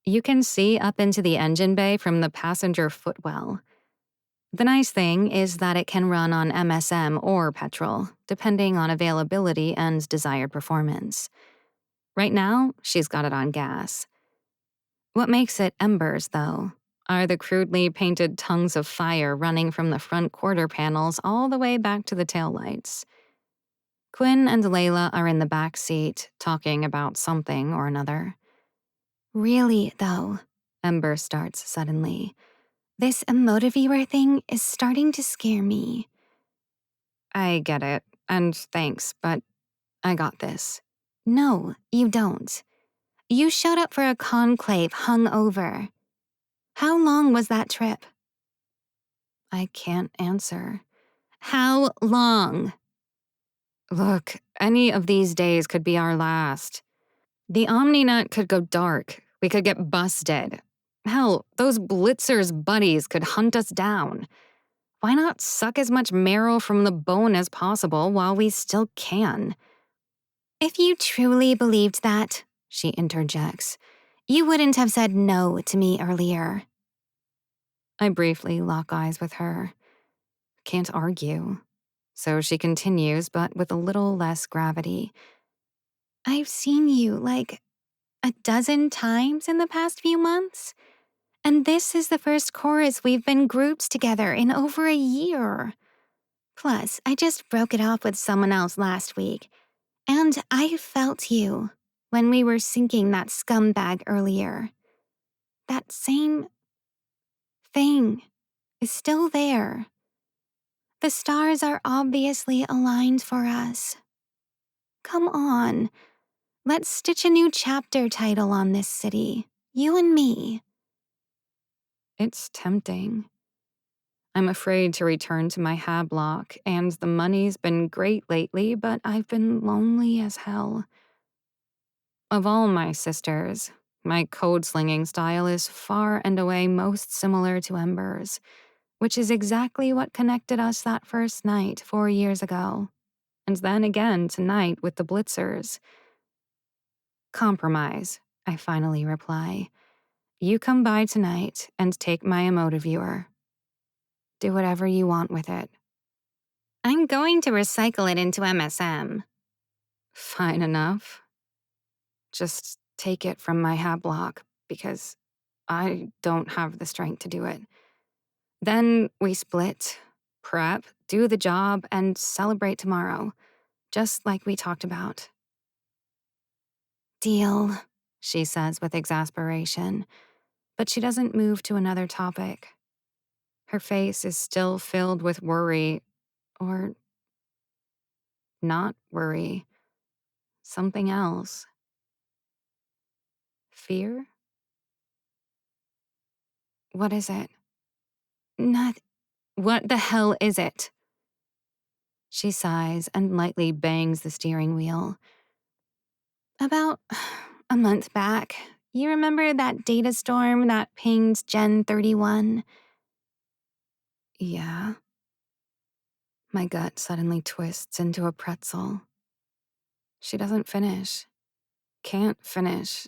You can see up into the engine bay from the passenger footwell. The nice thing is that it can run on MSM or petrol, depending on availability and desired performance. Right now, she's got it on gas. What makes it Embers, though, are the crudely painted tongues of fire running from the front quarter panels all the way back to the taillights. Quinn and Layla are in the back seat, talking about something or another. Really, though, Ember starts suddenly. This emotiviewer thing is starting to scare me. I get it, and thanks, but I got this. No, you don't. You showed up for a conclave hungover. How long was that trip? I can't answer. How long? Look, any of these days could be our last. The OmniNet could go dark. We could get busted. Hell, those blitzers' buddies could hunt us down. Why not suck as much marrow from the bone as possible while we still can? If you truly believed that, she interjects, you wouldn't have said no to me earlier. I briefly lock eyes with her. Can't argue. So she continues, but with a little less gravity. I've seen you like a dozen times in the past few months, and this is the first chorus we've been grouped together in over a year. Plus, I just broke it off with someone else last week, and I felt you when we were sinking that scumbag earlier. That same thing is still there. The stars are obviously aligned for us. Come on, let's stitch a new chapter title on this city, you and me. It's tempting. I'm afraid to return to my hablock, and the money's been great lately, but I've been lonely as hell. Of all my sisters, my code-slinging style is far and away most similar to Ember's, which is exactly what connected us that first night 4 years ago, and then again tonight with the blitzers. Compromise, I finally reply. You come by tonight and take my emotiviewer. Do whatever you want with it. I'm going to recycle it into MSM. Fine enough. Just take it from my hablock, because I don't have the strength to do it. Then we split, prep, do the job, and celebrate tomorrow, just like we talked about. Deal, She says with exasperation, but she doesn't move to another topic. Her face is still filled with worry, or not worry, something else. Fear? What is it? Not. What the hell is it? She sighs and lightly bangs the steering wheel. About a month back, you remember that data storm that pinged Gen 31? Yeah. My gut suddenly twists into a pretzel. She doesn't finish. Can't finish.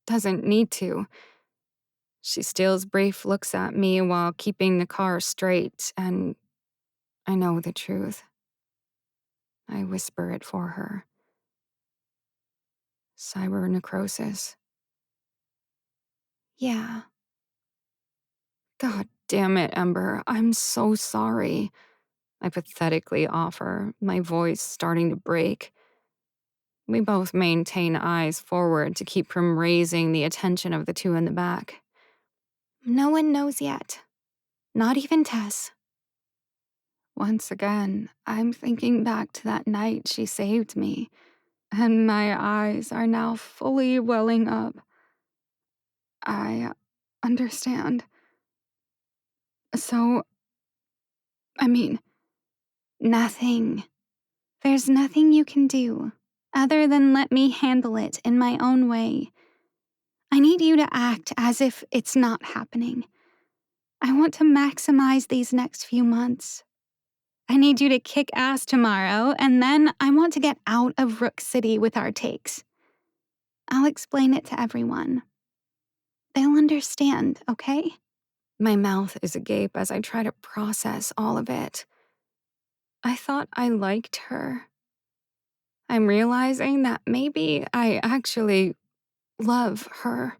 Doesn't need to. She steals brief looks at me while keeping the car straight, and I know the truth. I whisper it for her. Cyber necrosis. Yeah. God damn it, Ember. I'm so sorry. I pathetically offer, my voice starting to break. We both maintain eyes forward to keep from raising the attention of the two in the back. No one knows yet. Not even Tess. Once again, I'm thinking back to that night she saved me, and my eyes are now fully welling up. I understand. So, I mean, Nothing. There's nothing you can do other than let me handle it in my own way. I need you to act as if it's not happening. I want to maximize these next few months, I need you to kick ass tomorrow, and then I want to get out of Rook City with our takes. I'll explain it to everyone. They'll understand, okay? My mouth is agape as I try to process all of it. I thought I liked her. I'm realizing that maybe I actually love her.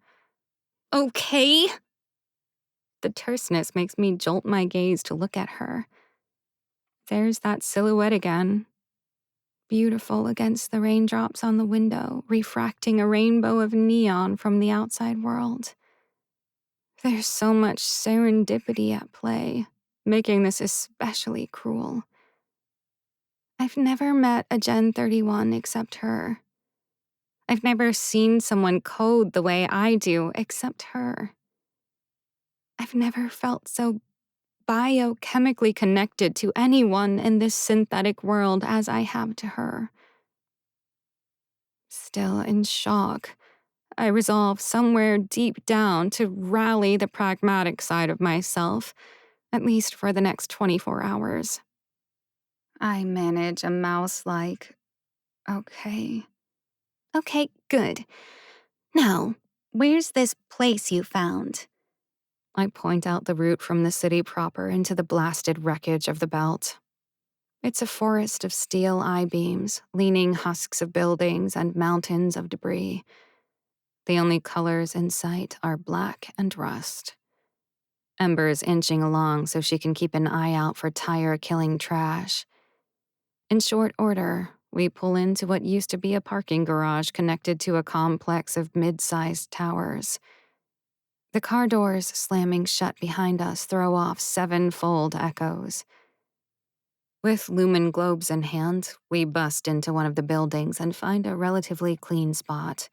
Okay? The terseness makes me jolt my gaze to look at her. There's that silhouette again. Beautiful against the raindrops on the window, refracting a rainbow of neon from the outside world. There's so much serendipity at play, making this especially cruel. I've never met a Gen 31 except her. I've never seen someone code the way I do except her. I've never felt so biochemically connected to anyone in this synthetic world as I have to her. Still in shock, I resolve somewhere deep down to rally the pragmatic side of myself, at least for the next 24 hours. I manage a mouse-like, okay. Okay, good. Now, where's this place you found? I point out the route from the city proper into the blasted wreckage of the belt. It's a forest of steel I-beams, leaning husks of buildings and mountains of debris. The only colors in sight are black and rust. Ember's inching along so she can keep an eye out for tire-killing trash. In short order, we pull into what used to be a parking garage connected to a complex of mid-sized towers. The car doors slamming shut behind us throw off sevenfold echoes. With lumen globes in hand, we bust into one of the buildings and find a relatively clean spot.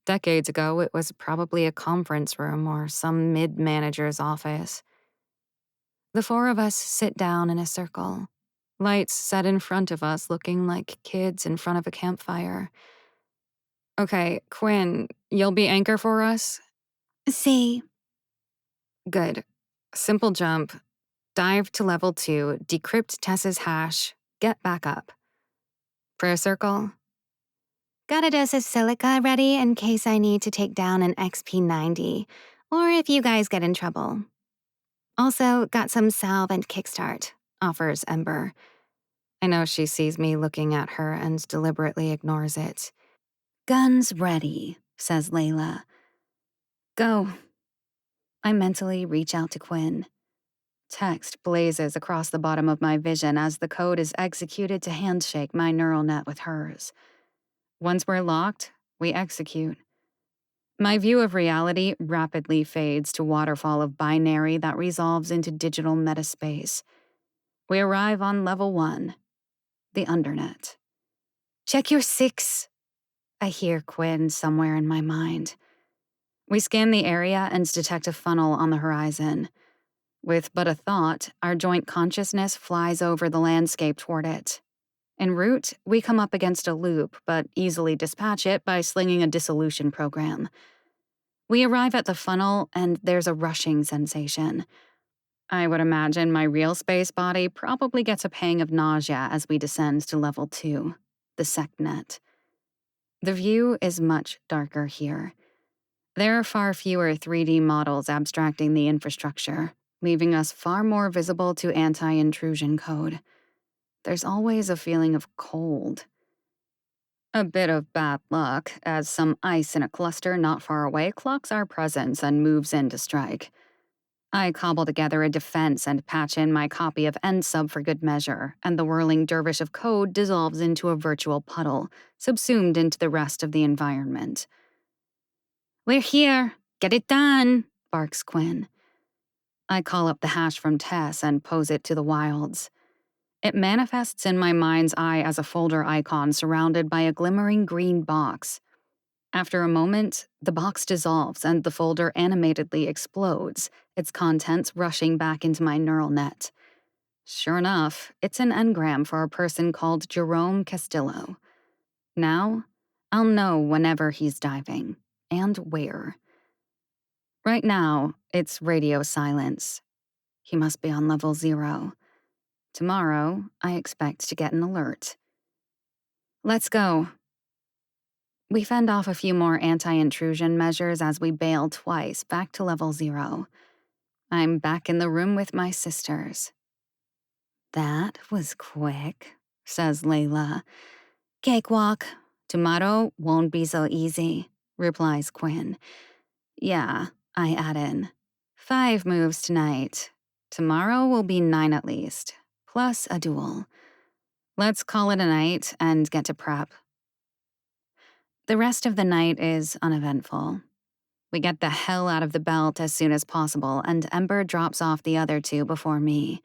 Decades ago, it was probably a conference room or some mid-manager's office. The four of us sit down in a circle, lights set in front of us looking like kids in front of a campfire. Okay, Quinn, you'll be anchor for us? See. Good. Simple jump. Dive to level 2, decrypt Tess's hash, get back up. Prayer circle? Got a dose of silica ready in case I need to take down an XP90, or if you guys get in trouble. Also, got some salve and kickstart, offers Ember. I know she sees me looking at her and deliberately ignores it. Guns ready, says Layla. Go. I mentally reach out to Quinn. Text blazes across the bottom of my vision as the code is executed to handshake my neural net with hers. Once we're locked, we execute. My view of reality rapidly fades to waterfall of binary that resolves into digital metaspace. We arrive on level 1, the undernet. Check your 6, I hear Quinn somewhere in my mind. We scan the area and detect a funnel on the horizon. With but a thought, our joint consciousness flies over the landscape toward it. En route, we come up against a loop, but easily dispatch it by slinging a dissolution program. We arrive at the funnel, and there's a rushing sensation. I would imagine my real space body probably gets a pang of nausea as we descend to level 2, the SecNet. The view is much darker here. There are far fewer 3D models abstracting the infrastructure, leaving us far more visible to anti-intrusion code. There's always a feeling of cold. A bit of bad luck, as some ice in a cluster not far away clocks our presence and moves in to strike. I cobble together a defense and patch in my copy of NSub for good measure, and the whirling dervish of code dissolves into a virtual puddle, subsumed into the rest of the environment. We're here. Get it done, barks Quinn. I call up the hash from Tess and pose it to the wilds. It manifests in my mind's eye as a folder icon surrounded by a glimmering green box. After a moment, the box dissolves and the folder animatedly explodes, its contents rushing back into my neural net. Sure enough, it's an engram for a person called Jerome Castillo. Now, I'll know whenever he's diving, and where. Right now, it's radio silence. He must be on level 0. Tomorrow, I expect to get an alert. Let's go. We fend off a few more anti-intrusion measures as we bail twice back to level 0. I'm back in the room with my sisters. That was quick, says Layla. Cakewalk. Tomorrow won't be so easy, replies Quinn. Yeah, I add in. 5 moves tonight. Tomorrow will be 9 at least, plus a duel. Let's call it a night and get to prep. The rest of the night is uneventful. We get the hell out of the belt as soon as possible, and Ember drops off the other 2 before me.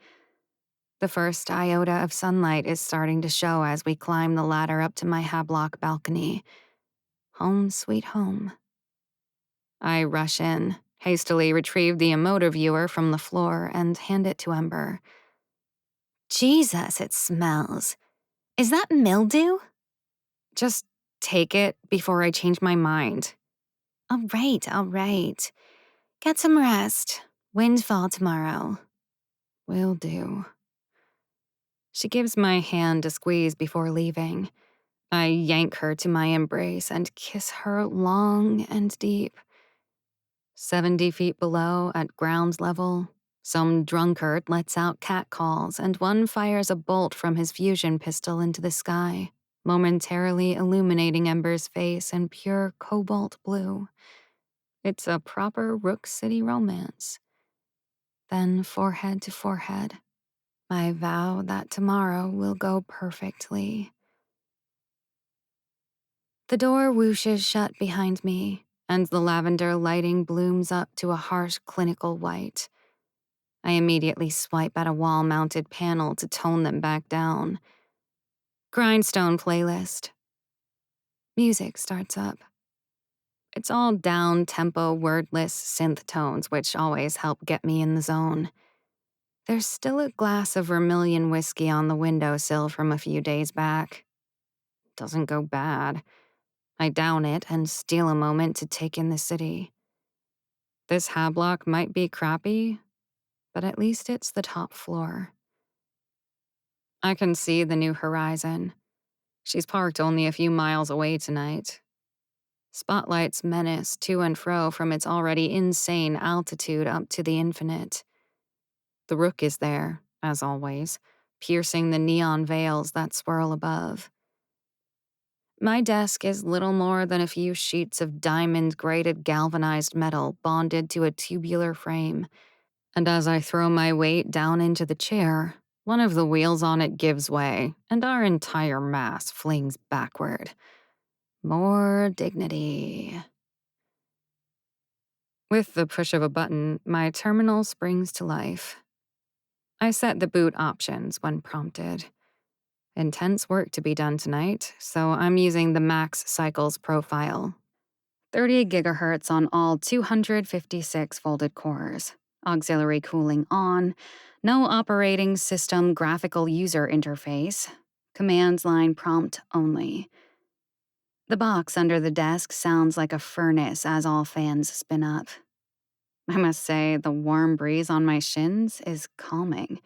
The first iota of sunlight is starting to show as we climb the ladder up to my hablock balcony. Home sweet home. I rush in, hastily retrieve the emotive viewer from the floor, and hand it to Ember. Jesus, it smells. Is that mildew? Just take it before I change my mind. All right. Get some rest. Windfall tomorrow. Will do. She gives my hand a squeeze before leaving. I yank her to my embrace and kiss her long and deep. 70 feet below, at ground level, some drunkard lets out catcalls and one fires a bolt from his fusion pistol into the sky, momentarily illuminating Ember's face in pure cobalt blue. It's a proper Rook City romance. Then forehead to forehead, I vow that tomorrow will go perfectly. The door whooshes shut behind me, and the lavender lighting blooms up to a harsh clinical white. I immediately swipe at a wall-mounted panel to tone them back down. Grindstone playlist. Music starts up. It's all down-tempo, wordless synth tones, which always help get me in the zone. There's still a glass of vermilion whiskey on the windowsill from a few days back. Doesn't go bad. I down it and steal a moment to take in the city. This hablock might be crappy, but at least it's the top floor. I can see the new horizon. She's parked only a few miles away tonight. Spotlights menace to and fro from its already insane altitude up to the infinite. The Rook is there, as always, piercing the neon veils that swirl above. My desk is little more than a few sheets of diamond-grated galvanized metal bonded to a tubular frame, and as I throw my weight down into the chair, one of the wheels on it gives way, and our entire mass flings backward. More dignity. With the push of a button, my terminal springs to life. I set the boot options when prompted. Intense work to be done tonight, so I'm using the max cycles profile. 30 gigahertz on all 256 folded cores. Auxiliary cooling on. No operating system graphical user interface. Commands line prompt only. The box under the desk sounds like a furnace as all fans spin up. I must say, the warm breeze on my shins is calming.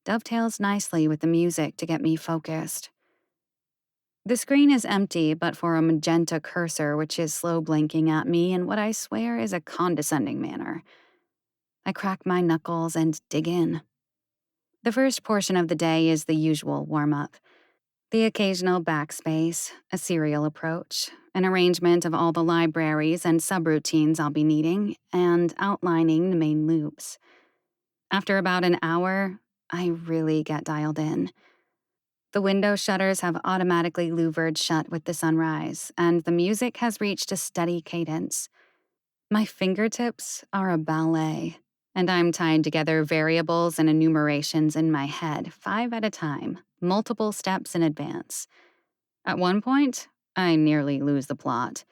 Dovetails nicely with the music to get me focused. The screen is empty but for a magenta cursor which is slow blinking at me in what I swear is a condescending manner. I crack my knuckles and dig in. The first portion of the day is the usual warm-up. The occasional backspace, a serial approach, an arrangement of all the libraries and subroutines I'll be needing, and outlining the main loops. After about an hour, I really get dialed in. The window shutters have automatically louvered shut with the sunrise, and the music has reached a steady cadence. My fingertips are a ballet, and I'm tying together variables and enumerations in my head, 5 at a time, multiple steps in advance. At one point, I nearly lose the plot.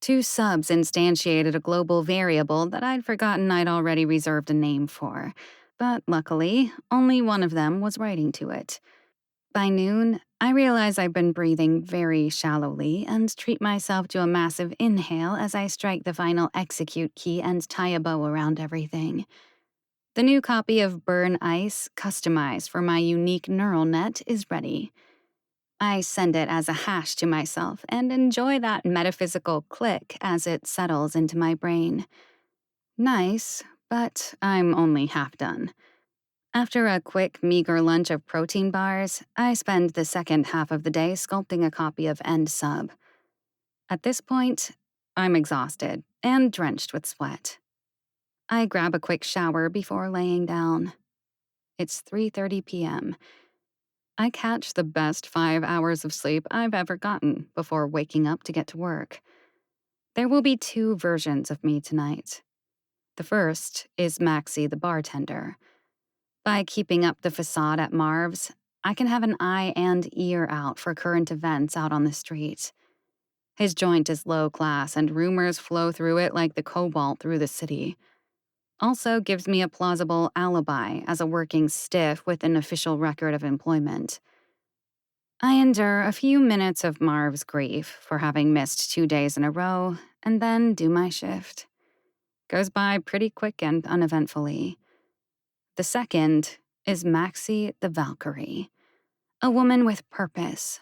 2 subs instantiated a global variable that I'd forgotten I'd already reserved a name for, but luckily, only one of them was writing to it. By noon, I realize I've been breathing very shallowly and treat myself to a massive inhale as I strike the final execute key and tie a bow around everything. The new copy of Burn Ice, customized for my unique neural net, is ready. I send it as a hash to myself and enjoy that metaphysical click as it settles into my brain. Nice, but I'm only half done. After a quick, meager lunch of protein bars, I spend the second half of the day sculpting a copy of End Sub. At this point, I'm exhausted and drenched with sweat. I grab a quick shower before laying down. It's 3:30 p.m. I catch the best 5 hours of sleep I've ever gotten before waking up to get to work. There will be 2 versions of me tonight. The first is Maxie the bartender. By keeping up the facade at Marv's, I can have an eye and ear out for current events out on the street. His joint is low class and rumors flow through it like the cobalt through the city. Also gives me a plausible alibi as a working stiff with an official record of employment. I endure a few minutes of Marv's grief for having missed 2 days in a row, and then do my shift. Goes by pretty quick and uneventfully. The second is Maxie the Valkyrie, a woman with purpose,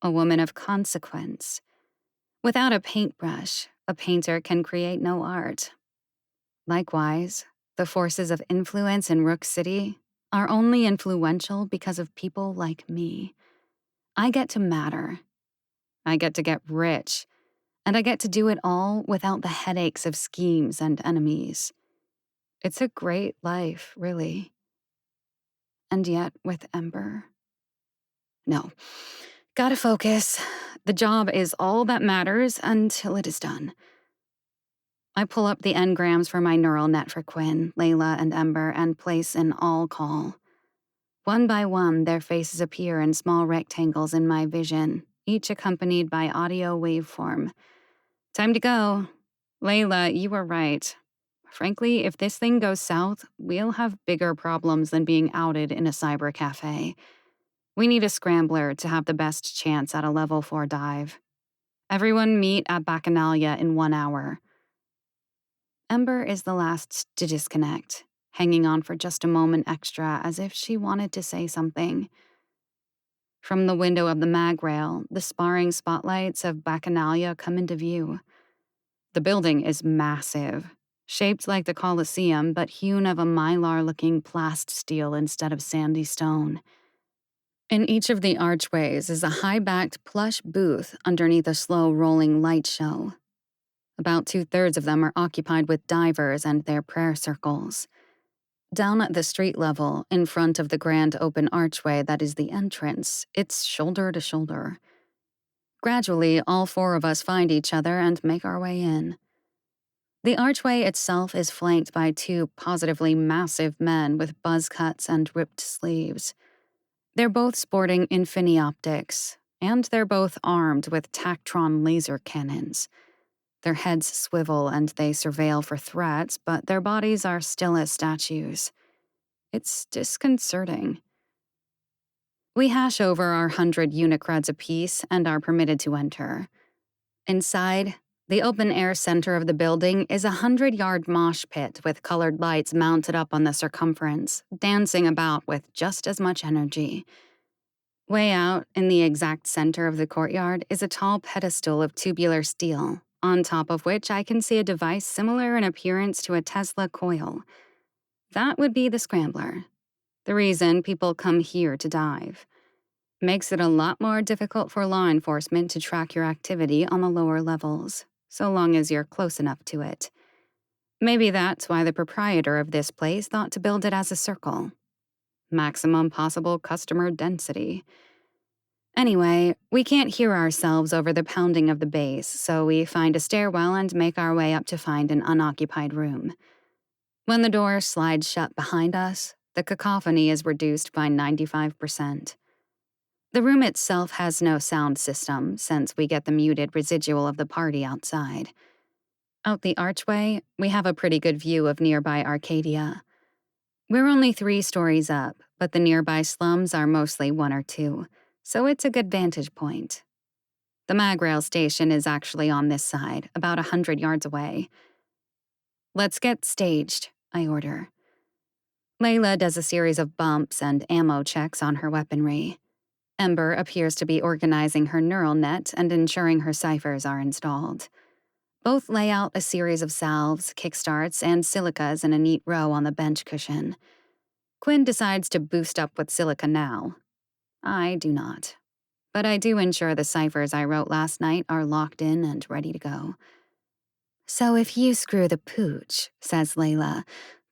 a woman of consequence. Without a paintbrush, a painter can create no art. Likewise, the forces of influence in Rook City are only influential because of people like me. I get to matter. I get to get rich. And I get to do it all without the headaches of schemes and enemies. It's a great life, really. And yet, with Ember. No. Gotta focus. The job is all that matters until it is done. I pull up the engrams for my neural net for Quinn, Layla, and Ember and place an all call. One by one, their faces appear in small rectangles in my vision, each accompanied by audio waveform. Time to go. Layla, you were right. Frankly, if this thing goes south, we'll have bigger problems than being outed in a cyber cafe. We need a scrambler to have the best chance at a level 4 dive. Everyone meet at Bacchanalia in 1 hour. Ember is the last to disconnect, hanging on for just a moment extra as if she wanted to say something. From the window of the mag rail, the sparring spotlights of Bacchanalia come into view. The building is massive, shaped like the Colosseum but hewn of a mylar-looking plast steel instead of sandy stone. In each of the archways is a high-backed plush booth underneath a slow rolling light show. About 2/3 of them are occupied with divers and their prayer circles. Down at the street level, in front of the grand open archway that is the entrance, it's shoulder to shoulder. Gradually, all 4 of us find each other and make our way in. The archway itself is flanked by 2 positively massive men with buzz cuts and ripped sleeves. They're both sporting infinioptics, and they're both armed with Tactron laser cannons. Their heads swivel and they surveil for threats, but their bodies are still as statues. It's disconcerting. We hash over our 100 unicreds apiece and are permitted to enter. Inside, the open-air center of the building is a 100-yard mosh pit with colored lights mounted up on the circumference, dancing about with just as much energy. Way out, in the exact center of the courtyard, is a tall pedestal of tubular steel, on top of which I can see a device similar in appearance to a Tesla coil. That would be the scrambler. The reason people come here to dive. Makes it a lot more difficult for law enforcement to track your activity on the lower levels, so long as you're close enough to it. Maybe that's why the proprietor of this place thought to build it as a circle. Maximum possible customer density. Anyway, we can't hear ourselves over the pounding of the bass, so we find a stairwell and make our way up to find an unoccupied room. When the door slides shut behind us, the cacophony is reduced by 95%. The room itself has no sound system, since we get the muted residual of the party outside. Out the archway, we have a pretty good view of nearby Arcadia. We're only 3 stories up, but the nearby slums are mostly 1 or 2, so it's a good vantage point. The Magrail station is actually on this side, about 100 yards away. Let's get staged, I order. Layla does a series of bumps and ammo checks on her weaponry. Ember appears to be organizing her neural net and ensuring her ciphers are installed. Both lay out a series of salves, kickstarts, and silicas in a neat row on the bench cushion. Quinn decides to boost up with silica now. I do not. But I do ensure the ciphers I wrote last night are locked in and ready to go. So if you screw the pooch, says Layla,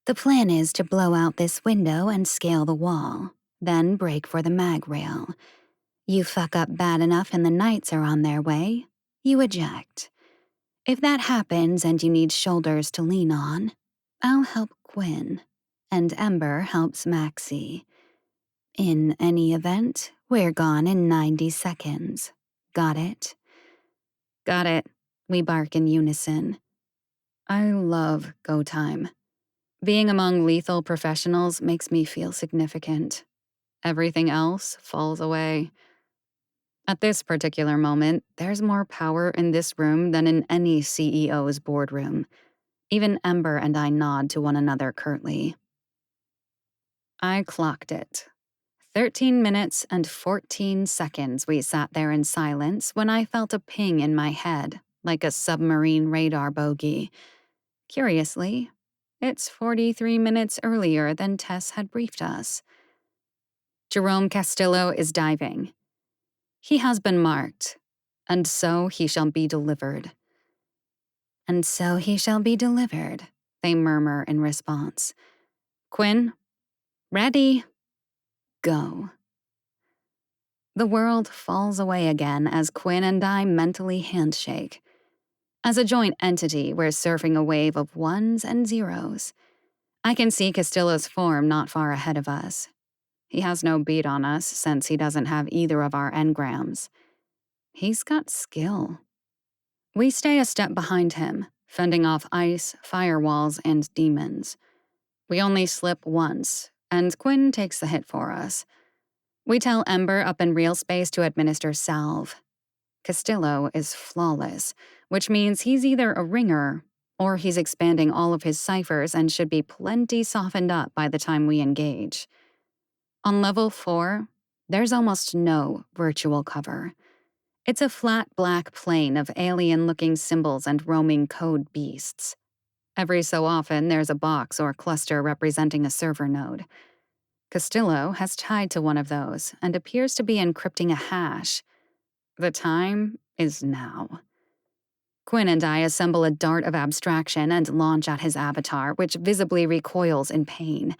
the plan is to blow out this window and scale the wall, then break for the mag rail. You fuck up bad enough and the knights are on their way, you eject. If that happens and you need shoulders to lean on, I'll help Quinn, and Ember helps Maxie. In any event, we're gone in 90 seconds. Got it? Got it, we bark in unison. I love go time. Being among lethal professionals makes me feel significant. Everything else falls away. At this particular moment, there's more power in this room than in any CEO's boardroom. Even Ember and I nod to one another curtly. I clocked it. 13 minutes and 14 seconds we sat there in silence when I felt a ping in my head, like a submarine radar bogey. Curiously, it's 43 minutes earlier than Tess had briefed us. Jerome Castillo is diving. He has been marked, and so he shall be delivered. And so he shall be delivered, they murmur in response. Quinn, ready. Go. The world falls away again as Quinn and I mentally handshake. As a joint entity, we're surfing a wave of ones and zeros. I can see Castillo's form not far ahead of us. He has no beat on us since he doesn't have either of our engrams. He's got skill. We stay a step behind him, fending off ice, firewalls, and demons. We only slip once, and Quinn takes the hit for us. We tell Ember up in real space to administer salve. Castillo is flawless, which means he's either a ringer or he's expanding all of his ciphers and should be plenty softened up by the time we engage. On level 4, there's almost no virtual cover. It's a flat black plane of alien-looking symbols and roaming code beasts. Every so often, there's a box or cluster representing a server node. Castillo has tied to one of those and appears to be encrypting a hash. The time is now. Quinn and I assemble a dart of abstraction and launch at his avatar, which visibly recoils in pain.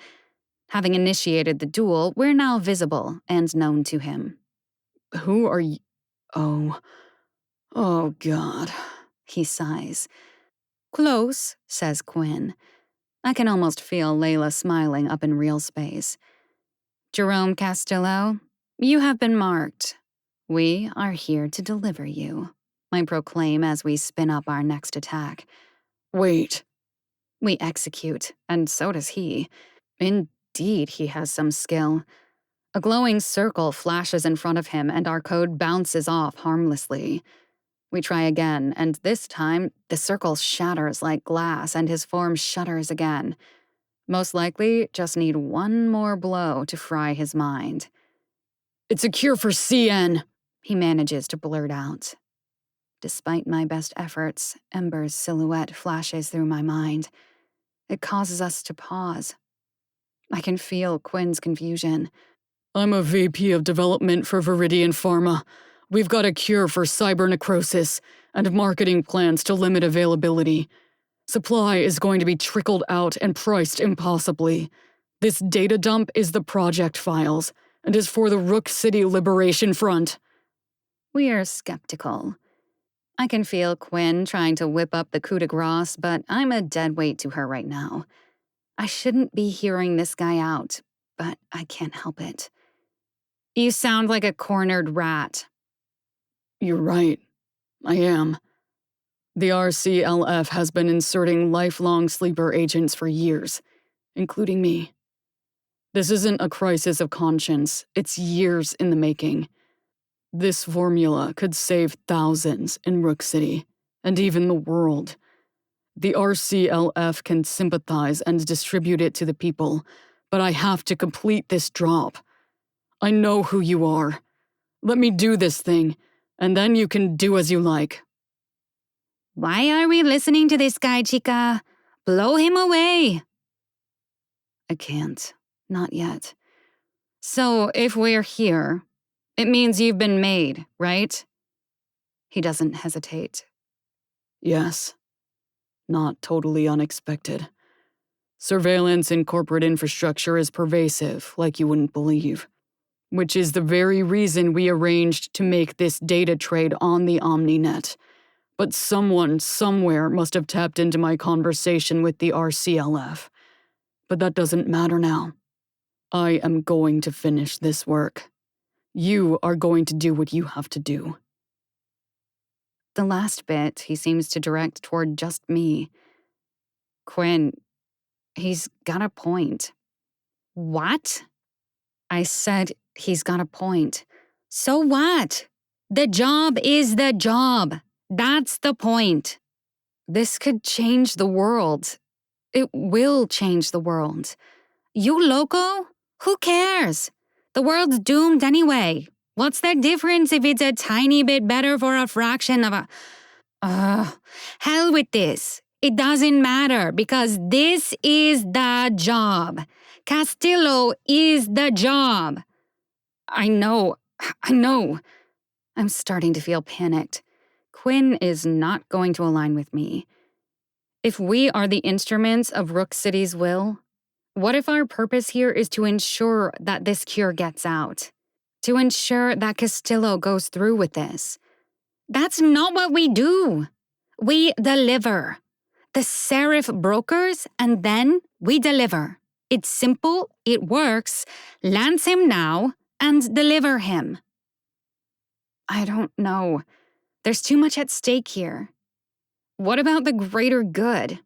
Having initiated the duel, we're now visible and known to him. Who are you? Oh God, he sighs. Close, says Quinn. I can almost feel Layla smiling up in real space. Jerome Castillo, you have been marked. We are here to deliver you, I proclaim as we spin up our next attack. Wait. We execute, and so does he. Indeed, he has some skill. A glowing circle flashes in front of him, and our code bounces off harmlessly. We try again, and this time, the circle shatters like glass, and his form shudders again. Most likely, just need one more blow to fry his mind. It's a cure for CN, he manages to blurt out. Despite my best efforts, Ember's silhouette flashes through my mind. It causes us to pause. I can feel Quinn's confusion. I'm a VP of development for Viridian Pharma. We've got a cure for cyber necrosis and marketing plans to limit availability. Supply is going to be trickled out and priced impossibly. This data dump is the project files and is for the Rook City Liberation Front. We are skeptical. I can feel Quinn trying to whip up the coup de grace, but I'm a dead weight to her right now. I shouldn't be hearing this guy out, but I can't help it. You sound like a cornered rat. You're right. I am. The RCLF has been inserting lifelong sleeper agents for years, including me. This isn't a crisis of conscience, it's years in the making. This formula could save thousands in Rook City, and even the world. The RCLF can sympathize and distribute it to the people, but I have to complete this drop. I know who you are. Let me do this thing, and then you can do as you like. Why are we listening to this guy, chica? Blow him away. I can't. Not yet. So, if we're here, it means you've been made, right? He doesn't hesitate. Yes. Not totally unexpected. Surveillance in corporate infrastructure is pervasive, like you wouldn't believe. Which is the very reason we arranged to make this data trade on the OmniNet. But someone, somewhere, must have tapped into my conversation with the RCLF. But that doesn't matter now. I am going to finish this work. You are going to do what you have to do. The last bit he seems to direct toward just me. Quinn, he's got a point. What? I said he's got a point. So what? The job is the job. That's the point. This could change the world. It will change the world. You loco? Who cares? The world's doomed anyway. What's the difference if it's a tiny bit better for a fraction of a... Hell with this. It doesn't matter because this is the job. Castillo is the job. I know. I'm starting to feel panicked. Quinn is not going to align with me. If we are the instruments of Rook City's will, what if our purpose here is to ensure that this cure gets out? To ensure that Castillo goes through with this? That's not what we do. We deliver. The Seraph brokers, and then we deliver. It's simple, it works. Lance him now and deliver him. I don't know. There's too much at stake here. What about the greater good?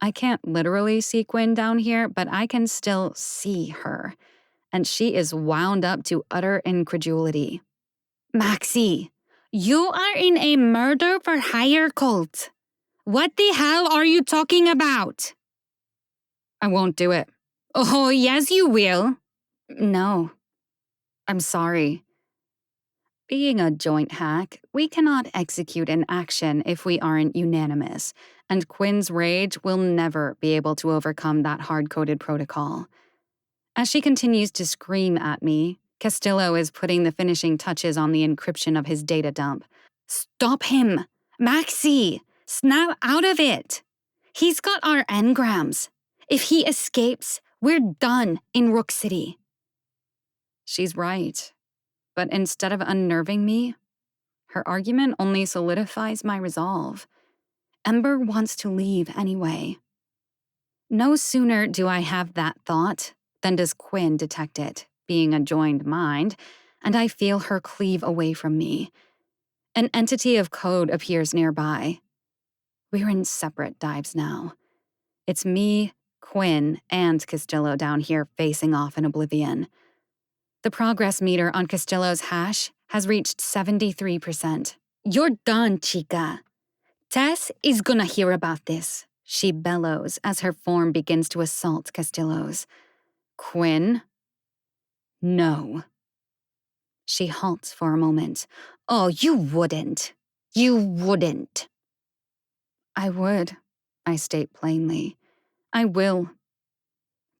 I can't literally see Quinn down here, but I can still see her. And she is wound up to utter incredulity. Maxie, you are in a murder for hire cult. What the hell are you talking about? I won't do it. Oh, yes, you will. No. I'm sorry. Being a joint hack, we cannot execute an action if we aren't unanimous, and Quinn's rage will never be able to overcome that hard-coded protocol. As she continues to scream at me, Castillo is putting the finishing touches on the encryption of his data dump. Stop him! Maxie! Snap out of it! He's got our engrams. If he escapes, we're done in Rook City. She's right. But instead of unnerving me, her argument only solidifies my resolve. Ember wants to leave anyway. No sooner do I have that thought than does Quinn detect it, being a joined mind, and I feel her cleave away from me. An entity of code appears nearby. We're in separate dives now. It's me, Quinn, and Castillo down here facing off in oblivion. The progress meter on Castillo's hash has reached 73%. You're done, chica. Tess is gonna hear about this. She bellows as her form begins to assault Castillo's. Quinn? No. She halts for a moment. Oh, you wouldn't. You wouldn't. I would, I state plainly. I will.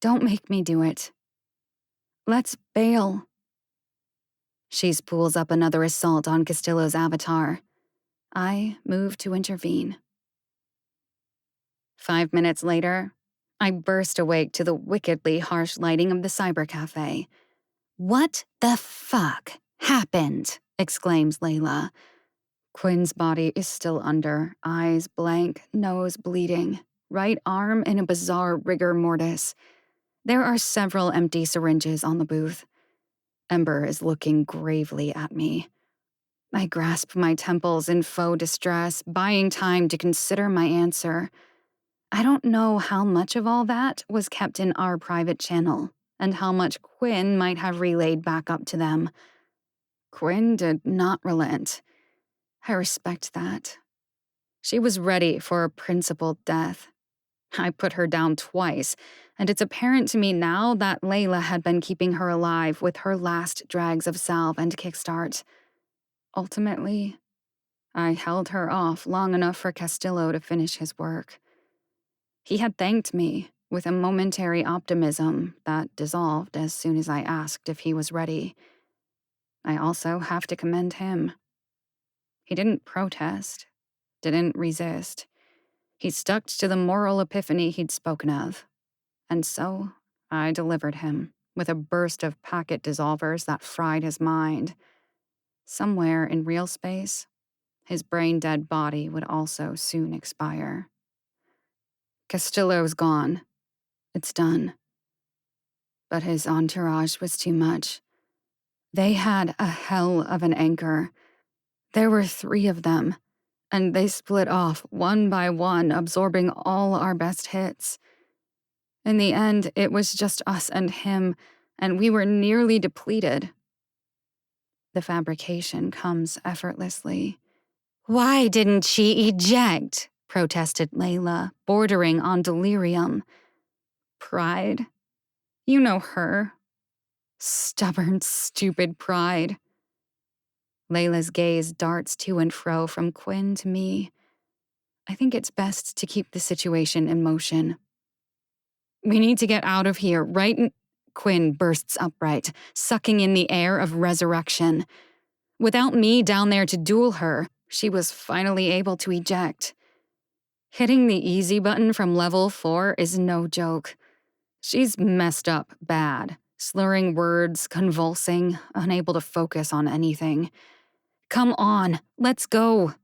Don't make me do it. Let's bail. She spools up another assault on Castillo's avatar. I move to intervene. 5 minutes later, I burst awake to the wickedly harsh lighting of the cyber cafe. What the fuck happened? Exclaims Layla. Quinn's body is still under, eyes blank, nose bleeding, right arm in a bizarre rigor mortis. There are several empty syringes on the booth. Ember is looking gravely at me. I grasp my temples in faux distress, buying time to consider my answer. I don't know how much of all that was kept in our private channel, and how much Quinn might have relayed back up to them. Quinn did not relent. I respect that. She was ready for a principled death. I put her down twice, and it's apparent to me now that Layla had been keeping her alive with her last drags of salve and kickstart. Ultimately, I held her off long enough for Castillo to finish his work. He had thanked me with a momentary optimism that dissolved as soon as I asked if he was ready. I also have to commend him. He didn't protest, didn't resist. He stuck to the moral epiphany he'd spoken of. And so, I delivered him with a burst of packet dissolvers that fried his mind. Somewhere in real space, his brain-dead body would also soon expire. Castillo's gone. It's done. But his entourage was too much. They had a hell of an anchor. There were 3 of them, and they split off one by one, absorbing all our best hits. In the end, it was just us and him, and we were nearly depleted. The fabrication comes effortlessly. Why didn't she eject? Protested Layla, bordering on delirium. Pride. You know her. Stubborn, stupid pride. Layla's gaze darts to and fro from Quinn to me. I think it's best to keep the situation in motion. We need to get out of here, right? Quinn bursts upright, sucking in the air of resurrection. Without me down there to duel her, she was finally able to eject. Hitting the easy button from level 4 is no joke. She's messed up bad, slurring words, convulsing, unable to focus on anything. Come on, let's go.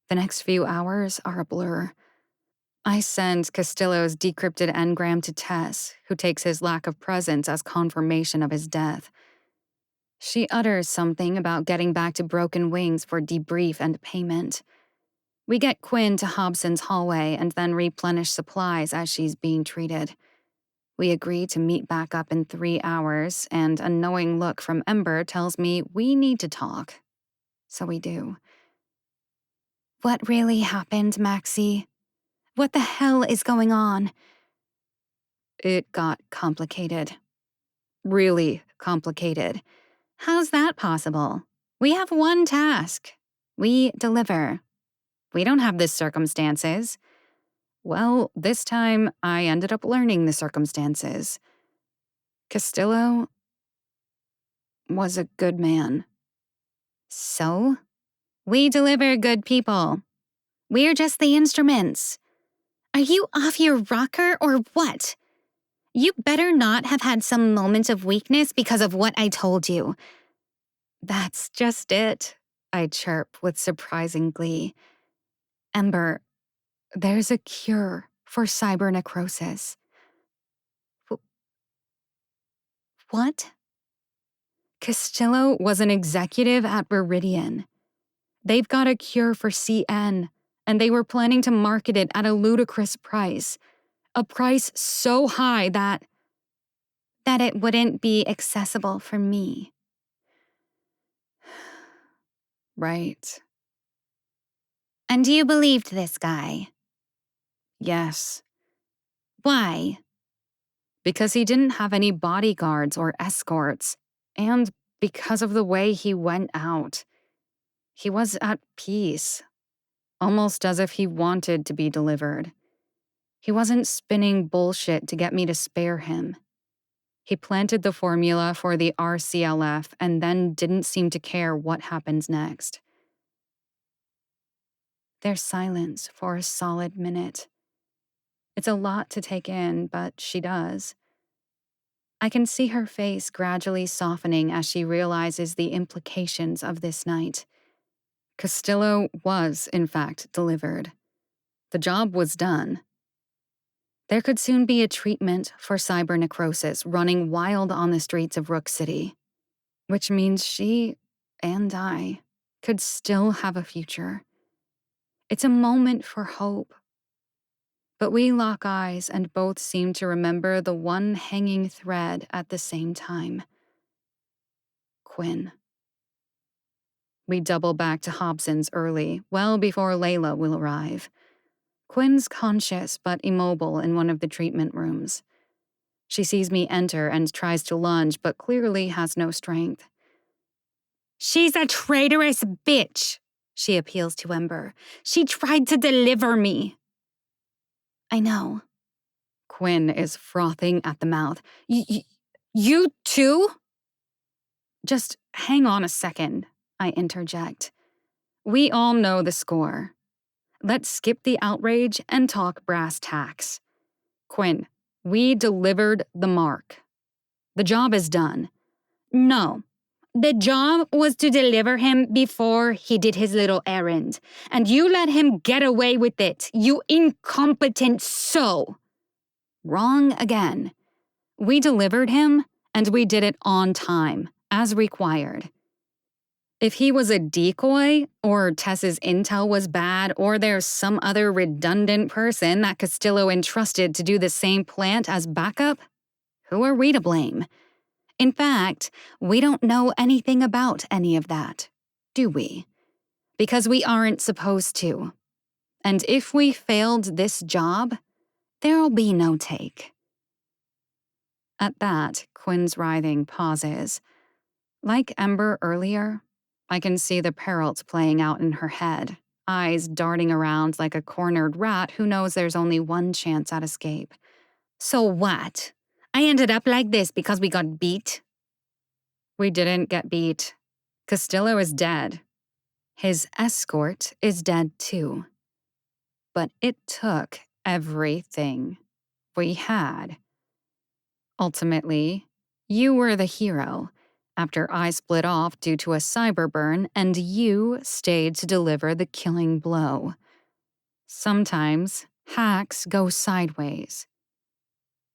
The next few hours are a blur. I send Castillo's decrypted engram to Tess, who takes his lack of presence as confirmation of his death. She utters something about getting back to Broken Wings for debrief and payment. We get Quinn to Hobson's hallway and then replenish supplies as she's being treated. We agree to meet back up in 3 hours, and a knowing look from Ember tells me we need to talk. So we do. What really happened, Maxie? What the hell is going on? It got complicated. Really complicated. How's that possible? We have one task. We deliver. We don't have the circumstances. Well, this time I ended up learning the circumstances. Castillo was a good man. So? We deliver good people. We're just the instruments. Are you off your rocker or what? You better not have had some moment of weakness because of what I told you. That's just it, I chirp with surprising glee. Ember, there's a cure for cyber necrosis. What? Castillo was an executive at Viridian. They've got a cure for CN, and they were planning to market it at a ludicrous price. A price so high that it wouldn't be accessible for me. Right. And you believed this guy? Yes. Why? Because he didn't have any bodyguards or escorts, and because of the way he went out. He was at peace, almost as if he wanted to be delivered. He wasn't spinning bullshit to get me to spare him. He planted the formula for the RCLF and then didn't seem to care what happens next. There's silence for a solid minute. It's a lot to take in, but she does. I can see her face gradually softening as she realizes the implications of this night. Castillo was, in fact, delivered. The job was done. There could soon be a treatment for cyber necrosis running wild on the streets of Rook City, which means she and I could still have a future. It's a moment for hope. But we lock eyes and both seem to remember the one hanging thread at the same time. Quinn. We double back to Hobson's early, well before Layla will arrive. Quinn's conscious but immobile in one of the treatment rooms. She sees me enter and tries to lunge, but clearly has no strength. She's a traitorous bitch, she appeals to Ember. She tried to deliver me. I know. Quinn is frothing at the mouth. You too? Just hang on a second, I interject. We all know the score. Let's skip the outrage and talk brass tacks. Quinn, we delivered the mark. The job is done. No. The job was to deliver him before he did his little errand. And you let him get away with it, you incompetent soul. Wrong again. We delivered him, and we did it on time, as required. If he was a decoy, or Tess's intel was bad, or there's some other redundant person that Castillo entrusted to do the same plant as backup, who are we to blame? In fact, we don't know anything about any of that, do we? Because we aren't supposed to. And if we failed this job, there'll be no take. At that, Quinn's writhing pauses. Like Ember earlier, I can see the perils playing out in her head, eyes darting around like a cornered rat who knows there's only one chance at escape. So what? I ended up like this because we got beat? We didn't get beat. Castillo is dead. His escort is dead too. But it took everything we had. Ultimately, you were the hero, after I split off due to a cyber burn and you stayed to deliver the killing blow. Sometimes hacks go sideways.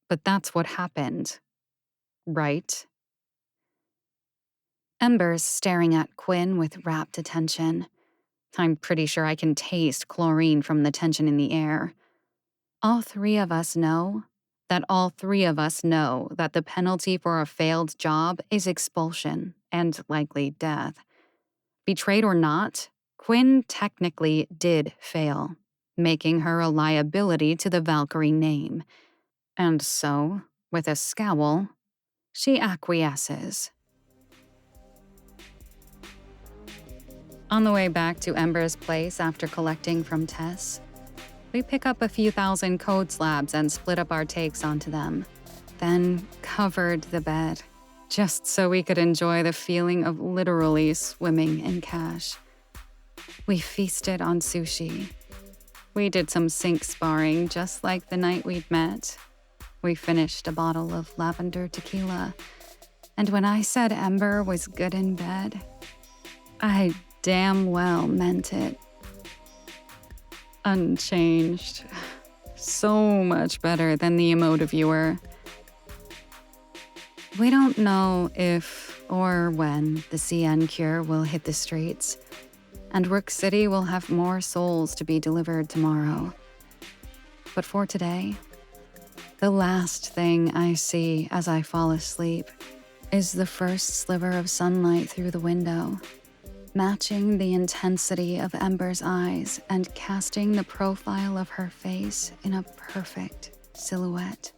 But that's what happened, right? Ember's staring at Quinn with rapt attention. I'm pretty sure I can taste chlorine from the tension in the air. All three of us know that the penalty for a failed job is expulsion and likely death. Betrayed or not, Quinn technically did fail, making her a liability to the Valkyrie name. And so, with a scowl, she acquiesces. On the way back to Ember's place after collecting from Tess, we pick up a few thousand code slabs and split up our takes onto them, then covered the bed, just so we could enjoy the feeling of literally swimming in cash. We feasted on sushi. We did some sink sparring just like the night we'd met. We finished a bottle of lavender tequila, and when I said Ember was good in bed, I damn well meant it. Unchanged. So much better than the emotive viewer. We don't know if or when the CN cure will hit the streets, and Rook City will have more souls to be delivered tomorrow. But for today, the last thing I see as I fall asleep is the first sliver of sunlight through the window, matching the intensity of Ember's eyes and casting the profile of her face in a perfect silhouette.